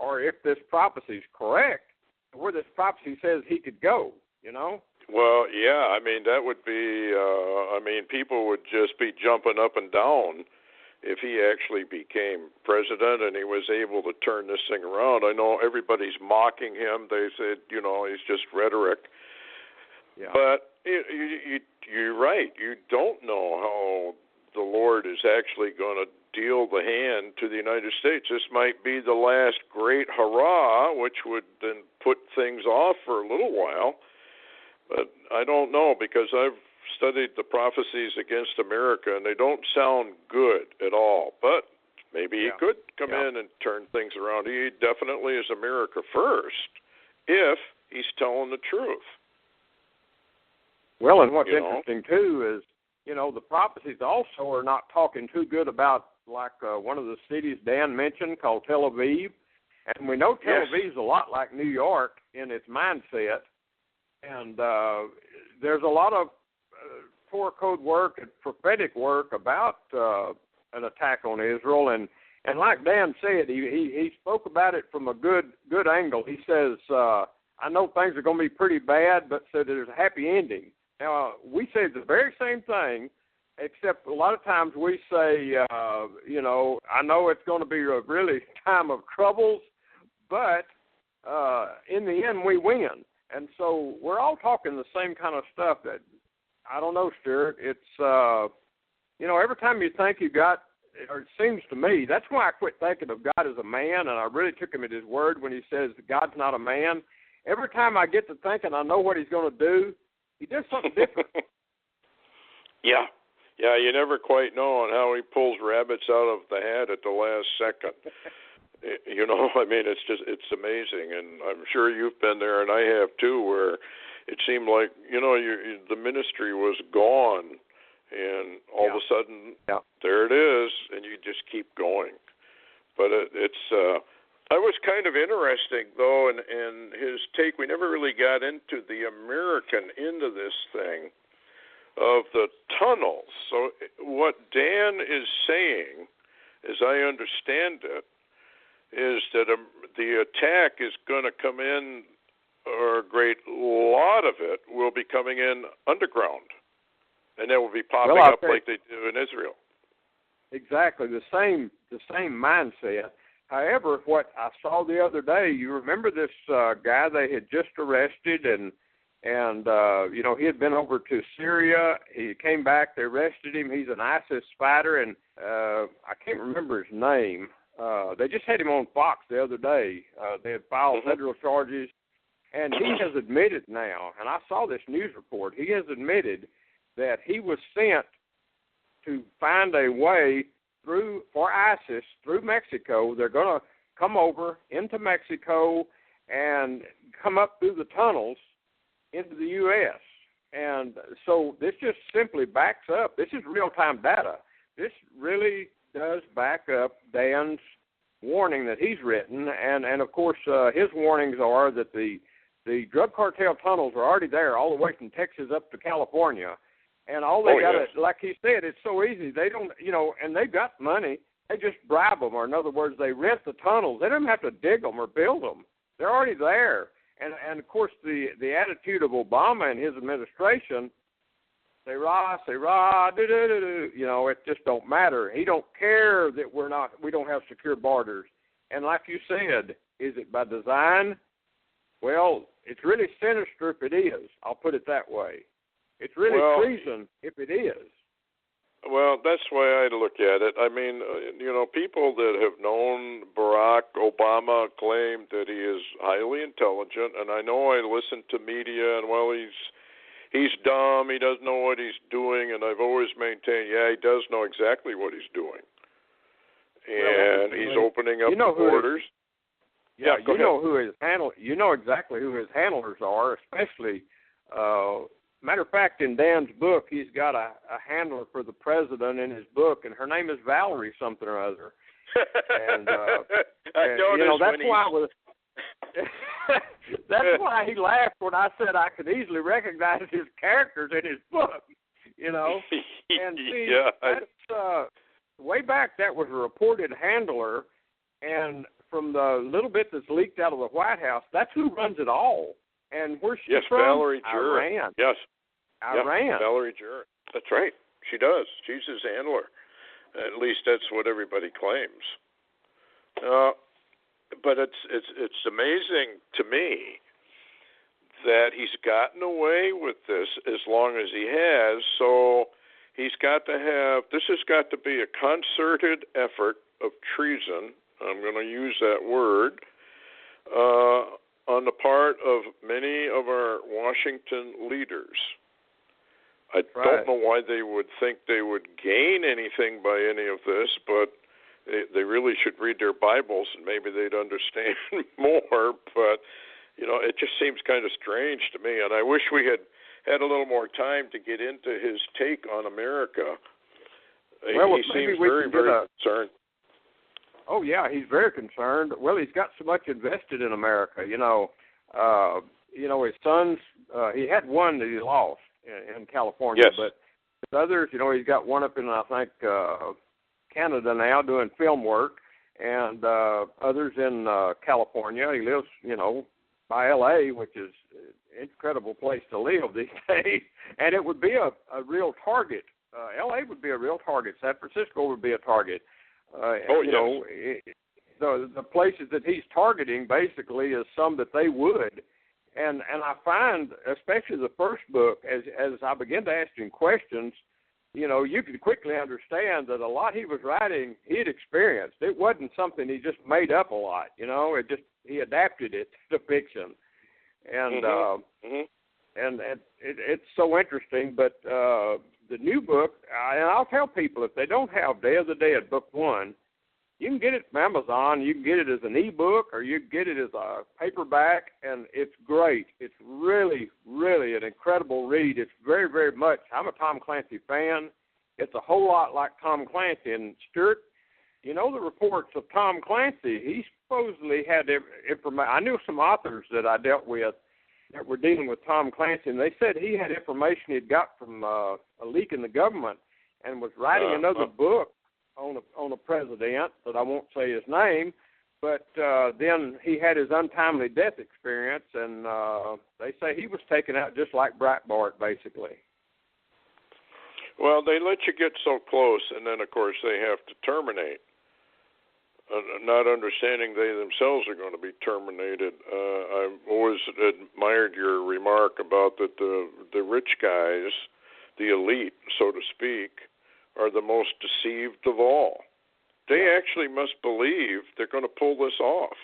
or if this prophecy is correct, where this prophecy says he could go, you know? Well, yeah, I mean, that would be, people would just be jumping up and down if he actually became president and he was able to turn this thing around. I know everybody's mocking him. They said, he's just rhetoric. Yeah. But you're right. You don't know how the Lord is actually going to deal the hand to the United States. This might be the last great hurrah, which would then put things off for a little while. But I don't know, because I've studied the prophecies against America, and they don't sound good at all. But maybe he could come in and turn things around. He definitely is America first if he's telling the truth. Well, and what's interesting, too, is, the prophecies also are not talking too good about, like one of the cities Dan mentioned called Tel Aviv. And we know Tel Aviv is a lot like New York in its mindset. And there's a lot of Torah code work and prophetic work about an attack on Israel. And like Dan said, he spoke about it from a good angle. He says, I know things are going to be pretty bad, but so there's a happy ending. Now, we say the very same thing, except a lot of times we say, I know it's going to be a really time of troubles, but in the end we win. And so we're all talking the same kind of stuff that, I don't know, Stewart, it's, every time you think you got, or it seems to me, that's why I quit thinking of God as a man, and I really took him at his word when he says God's not a man. Every time I get to thinking I know what he's going to do, he does something different. Yeah, you never quite know on how he pulls rabbits out of the hat at the last second. It's amazing, and I'm sure you've been there, and I have too, where it seemed like, the ministry was gone, and all of a sudden, there it is, and you just keep going. But I was kind of interesting, though, in his take. We never really got into the American end of this thing of the tunnels. So what Dan is saying, as I understand it, is that the attack is going to come in, or a great lot of it will be coming in underground, and it will be popping up like they do in Israel. Exactly, the same mindset. However, what I saw the other day, you remember this guy they had just arrested, and he had been over to Syria. He came back, they arrested him. He's an ISIS fighter, and I can't remember his name. They just had him on Fox the other day. They had filed federal charges, and he has admitted now, and I saw this news report, he has admitted that he was sent to find a way for ISIS through Mexico. They're going to come over into Mexico and come up through the tunnels into the U.S. And so this just simply backs up. This is real-time data. This really does back up Dan's warning that he's written, and of course his warnings are that the drug cartel tunnels are already there all the way from Texas up to California, and all they got to, like he said, it's so easy. They don't, and they've got money. They just bribe them, or in other words, they rent the tunnels. They don't have to dig them or build them. They're already there. And of course the attitude of Obama and his administration, say rah, it just don't matter. He don't care that we don't have secure borders. And like you said, is it by design? Well, it's really sinister if it is. I'll put it that way. It's really treason if it is. Well, that's the way I look at it. I mean, people that have known Barack Obama claim that he is highly intelligent, and I know I listen to media, and he's dumb, he doesn't know what he's doing, and I've always maintained, he does know exactly what he's doing. And he's opening up the borders. You know exactly who his handlers are, especially matter of fact, in Dan's book, he's got a handler for the president in his book, and her name is Valerie something or other. And that's why he laughed when I said I could easily recognize his characters in his book. you know. And see, yeah. that's, way back that was a reported handler, and from the little bit that's leaked out of the White House, that's who runs it all. And where's she from? Valerie Jarrett. Iran. Yes. Iran. Yeah, Valerie Jarrett. That's right. She does. She's his handler. At least that's what everybody claims. But it's amazing to me that he's gotten away with this as long as he has. So he's got to have, this has got to be a concerted effort of treason. I'm going to use that word, on the part of many of our Washington leaders. I don't know why they would think they would gain anything by any of this, but they really should read their Bibles and maybe they'd understand more. But, you know, it just seems kind of strange to me, and I wish we had had a little more time to get into his take on America. Well, he seems very, very concerned. Oh, yeah, he's very concerned. Well, he's got so much invested in America. You know, his sons, he had one that he lost in California. Yes. But with others, you know, he's got one up in, I think, Canada now doing film work, and others in California. He lives, you know, by L.A., which is an incredible place to live these days. And it would be a real target. L.A. would be a real target. San Francisco would be a target. You know, the places that he's targeting basically is some that they would. And I find, especially the first book, as I begin to ask him questions, you know, you could quickly understand that a lot he was writing, he had experienced. It wasn't something he just made up a lot, you know. It just, he adapted it to fiction. And and it's so interesting. But the new book, and I'll tell people, if they don't have Day of the Dead, Book 1, you can get it from Amazon. You can get it as an e-book, or you can get it as a paperback, and it's great. It's really, really an incredible read. It's very, very much, I'm a Tom Clancy fan. It's a whole lot like Tom Clancy. And, Stewart, you know the reports of Tom Clancy. He supposedly had information. I knew some authors that I dealt with that were dealing with Tom Clancy, and they said he had information he'd got from a leak in the government and was writing another book on a president that I won't say his name, but then he had his untimely death experience, and they say he was taken out just like Breitbart, basically. Well, they let you get so close, and then, of course, they have to terminate. Not understanding they themselves are going to be terminated. I've always admired your remark about that the rich guys, the elite, so to speak, are the most deceived of all. They actually must believe they're going to pull this off.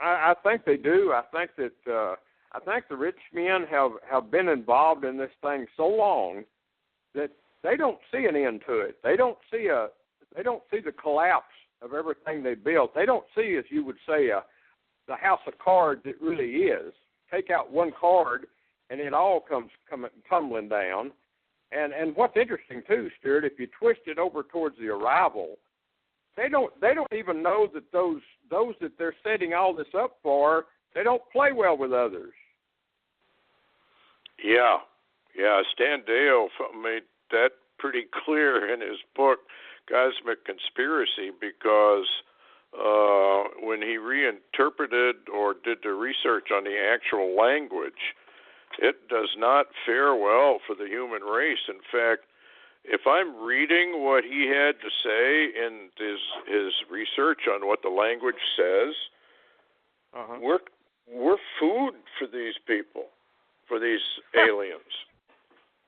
I think they do. I think the rich men have been involved in this thing so long that they don't see an end to it. They don't see the collapse of everything they built. They don't see, as you would say, the house of cards it really is. Take out one card, and it all comes tumbling down. And what's interesting too, Stewart, if you twist it over towards the arrival, they don't even know that those that they're setting all this up for, they don't play well with others. Yeah. Stan Dale made that pretty clear in his book, Cosmic Conspiracy, because when he reinterpreted or did the research on the actual language, it does not fare well for the human race. In fact, if I'm reading what he had to say in his research on what the language says, we're food for these people, for these aliens.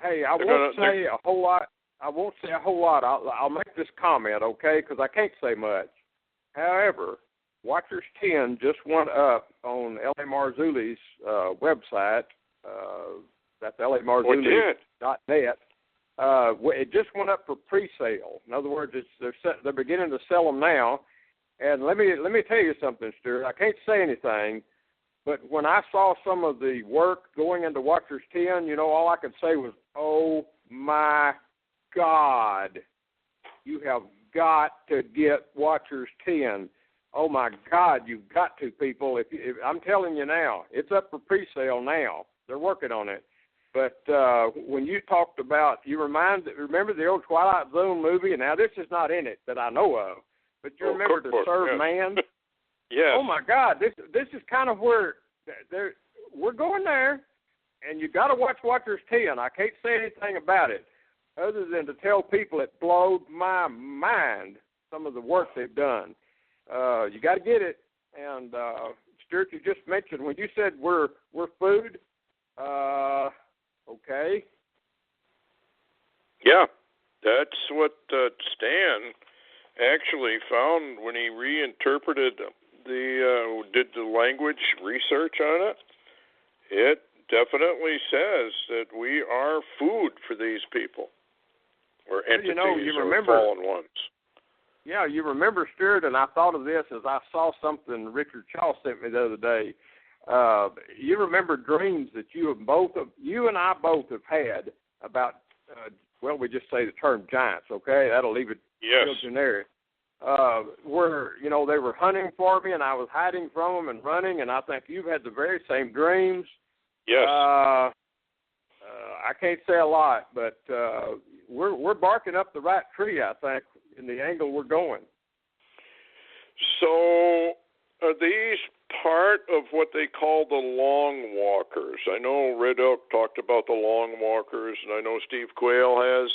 Hey, I won't say a whole lot. I'll make this comment, okay, because I can't say much. However, Watchers 10 just went up on L.A. Marzulli's website. That's lamarzulli.net. It just went up for pre-sale. In other words, they're beginning to sell them now. And let me tell you something, Stewart. I can't say anything, but when I saw some of the work going into Watchers 10, you know, all I could say was, "Oh my God, you have got to get Watchers 10. Oh my God, you've got to, people. If I'm telling you now, it's up for pre-sale now. They're working on it. But when you talked about, remember the old Twilight Zone movie, and now this is not in it that I know of, but you remember To Serve Man? Yes. Oh my God, this is kind of where we're going there, and you got to watch Watchers 10. I can't say anything about it other than to tell people it blowed my mind, some of the work they've done. You got to get it. And Stewart, you just mentioned when you said we're food. Okay. Yeah, that's what Stan actually found when he reinterpreted did the language research on it. It definitely says that we are food for these people, or entities, or fallen ones. Yeah, you remember, Stewart, and I thought of this as I saw something Richard Shaw sent me the other day. You remember dreams that you and I both have had about, we just say the term giants, okay? That'll leave it real generic. Where, they were hunting for me and I was hiding from them and running, and I think you've had the very same dreams. Yes. I can't say a lot, but we're barking up the right tree, I think, in the angle we're going. So are these part of what they call the long walkers? I know Red Elk talked about the long walkers, and I know Steve Quayle has,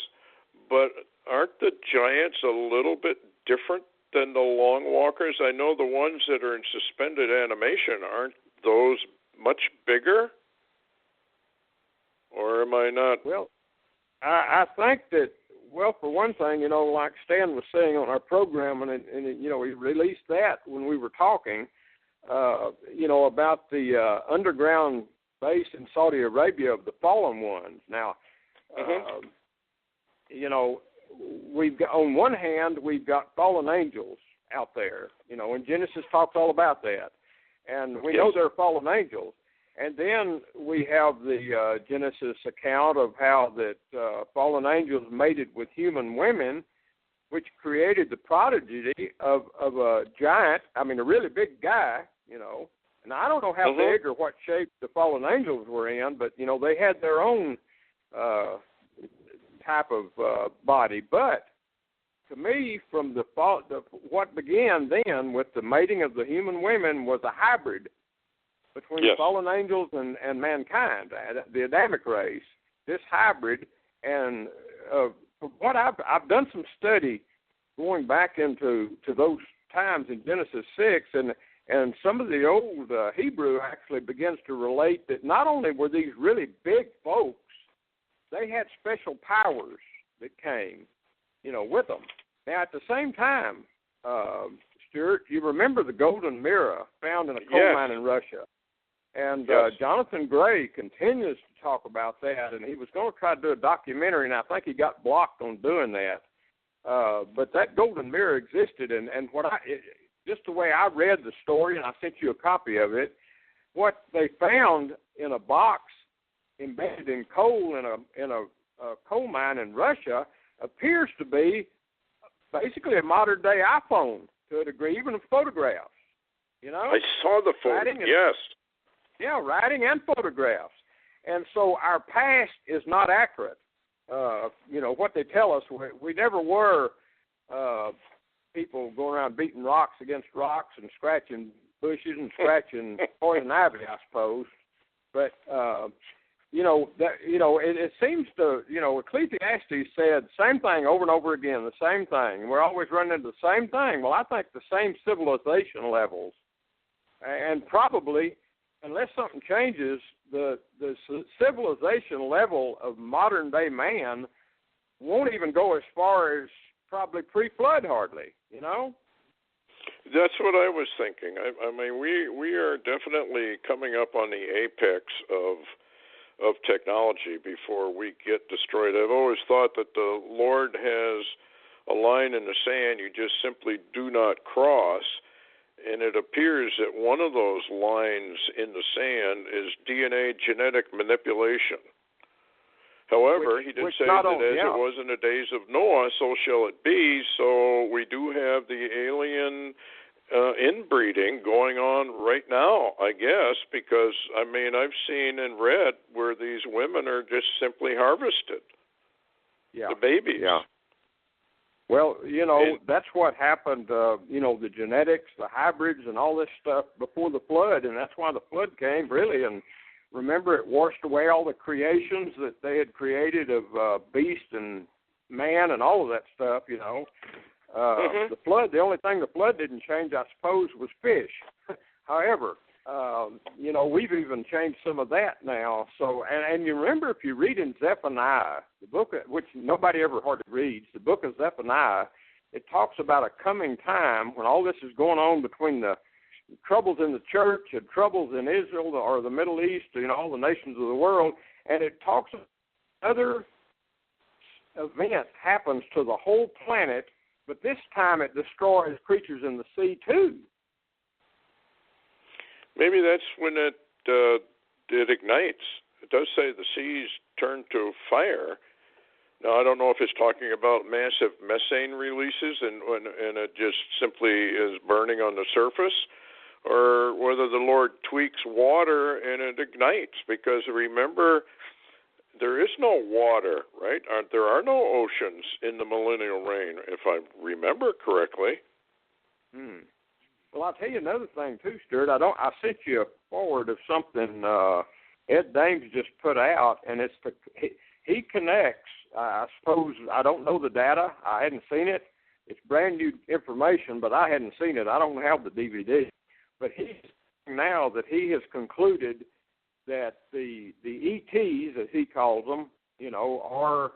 but aren't the giants a little bit different than the long walkers? I know the ones that are in suspended animation, aren't those much bigger? Or am I not? Well, I think that, for one thing, like Stan was saying on our program, and we released that when we were talking, about the underground base in Saudi Arabia of the fallen ones. Now, we've got, on one hand, we've got fallen angels out there, and Genesis talks all about that. And we know they're fallen angels. And then we have the Genesis account of how that fallen angels mated with human women, which created the prodigy of a giant, a really big guy, And I don't know how big or what shape the fallen angels were in, but, they had their own type of body. But to me, from what began then with the mating of the human women was a hybrid between the fallen angels and mankind, the Adamic race, this hybrid. And from what I've done some study going back into those times in Genesis 6, and some of the old Hebrew actually begins to relate that not only were these really big folks, they had special powers that came, with them. Now, at the same time, Stewart, you remember the golden mirror found in a coal mine in Russia. And Jonathan Gray continues to talk about that, and he was going to try to do a documentary, and I think he got blocked on doing that. But that golden mirror existed, and just the way I read the story, and I sent you a copy of it, what they found in a box embedded in coal in a coal mine in Russia appears to be basically a modern-day iPhone to a degree, even photographs. I saw the photo. Yes. Yeah, writing and photographs. And so our past is not accurate. What they tell us, we never were people going around beating rocks against rocks and scratching bushes and scratching poison ivy, I suppose. But, it seems to, Ecclesiastes said same thing over and over again, the same thing. And we're always running into the same thing. Well, I think the same civilization levels. And probably, unless something changes, the civilization level of modern-day man won't even go as far as probably pre-flood hardly, That's what I was thinking. I mean, we are definitely coming up on the apex of technology before we get destroyed. I've always thought that the Lord has a line in the sand you just simply do not cross. And it appears that one of those lines in the sand is DNA genetic manipulation. However, he did say that as it was in the days of Noah, so shall it be. So we do have the alien inbreeding going on right now, I guess, because, I mean, I've seen and read where these women are just simply harvested. Yeah. The babies. Yeah. Well, you know, that's what happened, you know, the genetics, the hybrids, and all this stuff before the flood, and that's why the flood came, really. And remember, it washed away all the creations that they had created of beast and man and all of that stuff, you know. The flood, the only thing the flood didn't change, I suppose, was fish. However, you know, we've even changed some of that now. So, and you remember, if you read in Zephaniah, the book which nobody ever hardly reads, the book of Zephaniah, it talks about a coming time when all this is going on between the troubles in the church and troubles in Israel or the Middle East, you know, all the nations of the world, and it talks about other event happens to the whole planet, but this time it destroys creatures in the sea too. Maybe that's when it ignites. It does say the seas turn to fire. Now, I don't know if it's talking about massive methane releases and it just simply is burning on the surface, or whether the Lord tweaks water and it ignites. Because remember, there is no water, right? There are no oceans in the millennial reign, if I remember correctly. Well, I'll tell you another thing too, Stewart. I sent you a forward of something Ed Dames just put out, and it's he connects. I suppose I don't know the data. I hadn't seen it. It's brand new information, but I hadn't seen it. I don't have the DVD. But he's saying now that he has concluded that the ETs, as he calls them, you know, are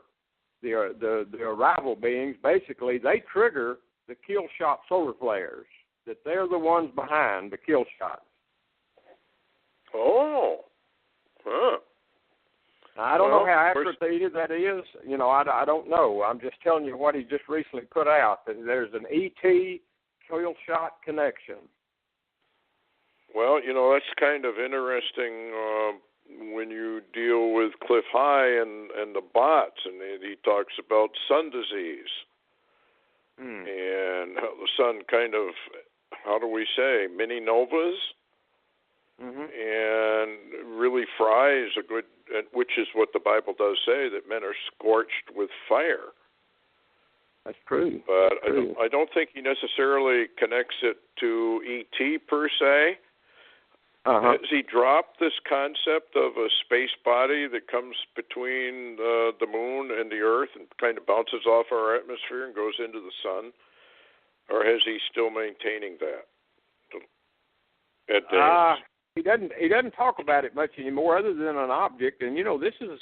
the arrival beings. Basically, they trigger the kill shot solar flares. That they're the ones behind the kill shots. Oh, huh. I don't know how accurate that is. You know, I don't know. I'm just telling you what he just recently put out, that there's an ET kill shot connection. Well, you know, that's kind of interesting when you deal with Cliff High and the bots, and he talks about sun disease. And how the sun kind of, how do we say, mini novas, and really fries a good, which is what the Bible does say, that men are scorched with fire. That's true. But I don't think he necessarily connects it to ET per se. Has he dropped this concept of a space body that comes between the moon and the Earth and kind of bounces off our atmosphere and goes into the sun? Or has he still maintaining that? He doesn't talk about it much anymore, other than an object. And you know, this is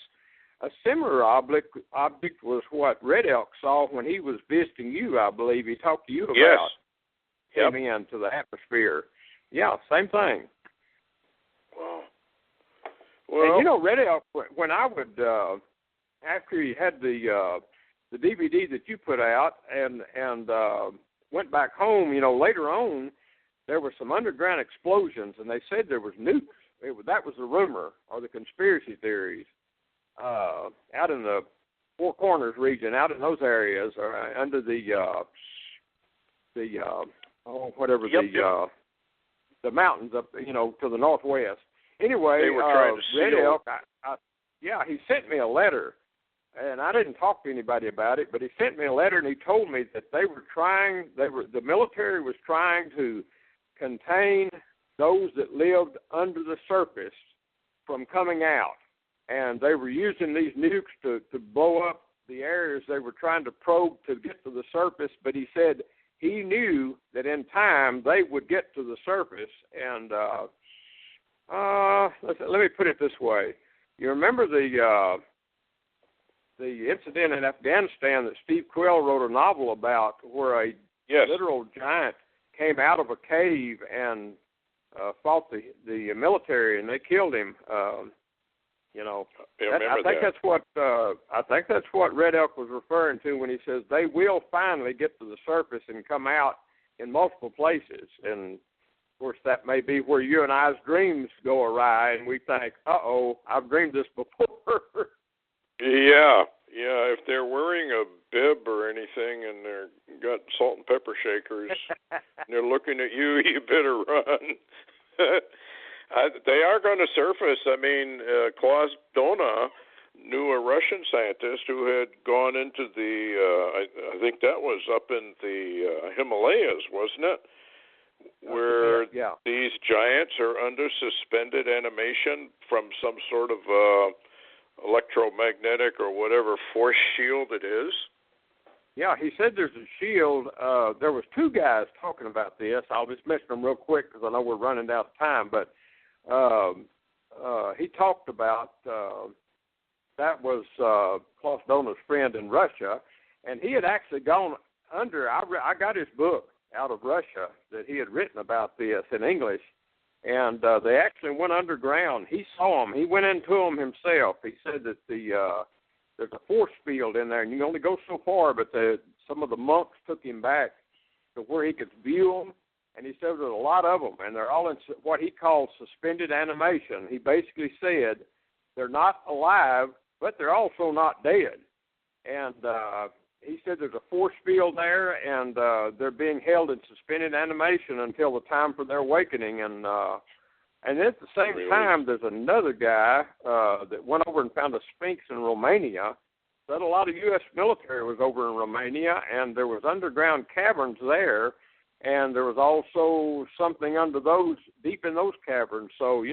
a similar object was what Red Elk saw when he was visiting you. I believe he talked to you about. Yes. Came into the atmosphere. Yeah, same thing. Wow. Well, and you know, Red Elk, when I would after you had the DVD that you put out and went back home, you know, later on, there were some underground explosions, and they said there was nukes. That was the rumor or the conspiracy theories out in the Four Corners region, out in those areas, or under the mountains up, you know, to the northwest. Anyway, they were trying to Red seal. Elk, he sent me a letter. And I didn't talk to anybody about it, but he sent me a letter, and he told me that the military was trying to contain those that lived under the surface from coming out. And they were using these nukes to blow up the areas they were trying to probe to get to the surface. But he said he knew that in time they would get to the surface. And let me put it this way. You remember the incident in Afghanistan that Steve Quill wrote a novel about, where a literal giant came out of a cave and fought the military, and they killed him. You know, I think that's what Red Elk was referring to when he says they will finally get to the surface and come out in multiple places. And of course, that may be where you and I's dreams go awry, and we think, I've dreamed this before. Yeah. If they're wearing a bib or anything and they're got salt and pepper shakers, and they're looking at you. You better run. They are going to surface. I mean, Klaus Dona knew a Russian scientist who had gone into the, I think that was up in the Himalayas, wasn't it? Where these giants are under suspended animation from some sort of electromagnetic or whatever force shield it is. Yeah, he said there's a shield. There was two guys talking about this. I'll just mention them real quick because I know we're running out of time. But he talked about that was Klaus Dona's friend in Russia, and he had actually gone under. I got his book out of Russia that he had written about this in English, and they actually went underground. He saw them. He went into them himself. He said that there's a force field in there, and you can only go so far, but some of the monks took him back to where he could view them, and he said there's a lot of them, and they're all in what he calls suspended animation. He basically said they're not alive, but they're also not dead. And he said there's a force field there, and they're being held in suspended animation until the time for their awakening. And at the same time, there's another guy that went over and found a Sphinx in Romania. Said a lot of U.S. military was over in Romania, and there was underground caverns there, and there was also something under those, deep in those caverns. So,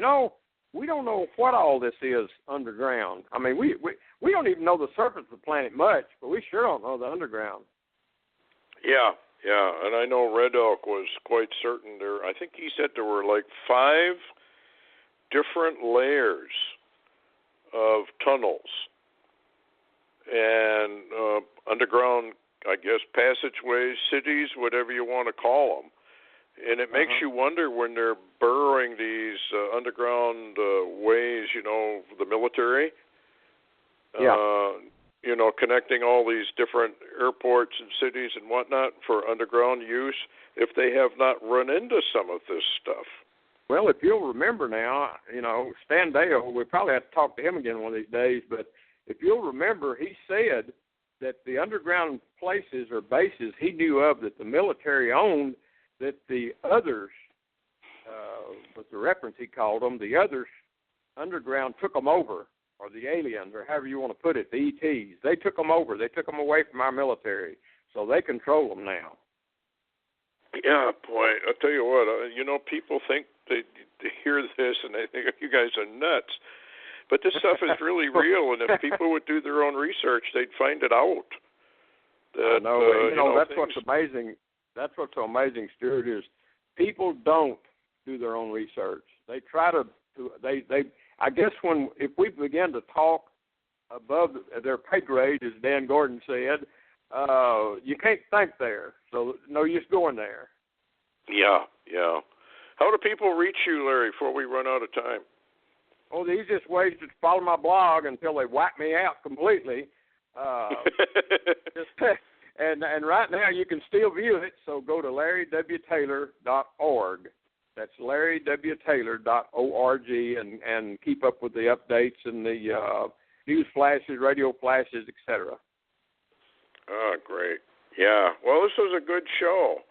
we don't know what all this is underground. I mean, we don't even know the surface of the planet much, but we sure don't know the underground. Yeah, and I know Red Elk was quite certain there. I think he said there were like 5 different layers of tunnels and underground, I guess, passageways, cities, whatever you want to call them. And it makes you wonder when they're burrowing these underground ways, the military, connecting all these different airports and cities and whatnot for underground use, if they have not run into some of this stuff. Well, if you'll remember now, Stan Dale, we probably have to talk to him again one of these days, but if you'll remember, he said that the underground places or bases he knew of that the military owned, that the others, with the reference he called them, the others underground took them over, or the aliens, or however you want to put it, the ETs. They took them over. They took them away from our military, so they control them now. Yeah, boy, I'll tell you what, people think they hear this and they think you guys are nuts. But this stuff is really real, and if people would do their own research, they'd find it out. I know. That's what's amazing. That's what's so amazing, Stewart, is people don't do their own research. They try to. I guess if we begin to talk above their pay grade, as Dan Gordon said, you can't think there. So no use going there. Yeah. How do people reach you, Larry, before we run out of time? Oh, the easiest way is to follow my blog until they wipe me out completely. And right now you can still view it, so go to LarryWTaylor.org. That's LarryWTaylor.org and keep up with the updates and the news flashes, radio flashes, etc. Oh, great. Yeah. Well, this was a good show.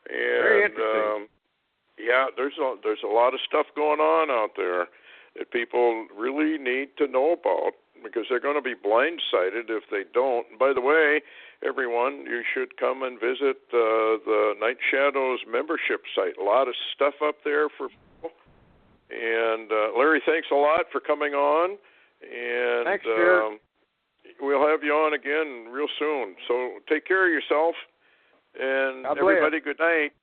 And, very interesting. There's a lot of stuff going on out there that people really need to know about, because they're going to be blindsided if they don't. And by the way, everyone, you should come and visit the Night Shadows membership site. A lot of stuff up there for people. And Larry, thanks a lot for coming on. And thanks, Stuart. We'll have you on again real soon. So take care of yourself. And everybody, good night.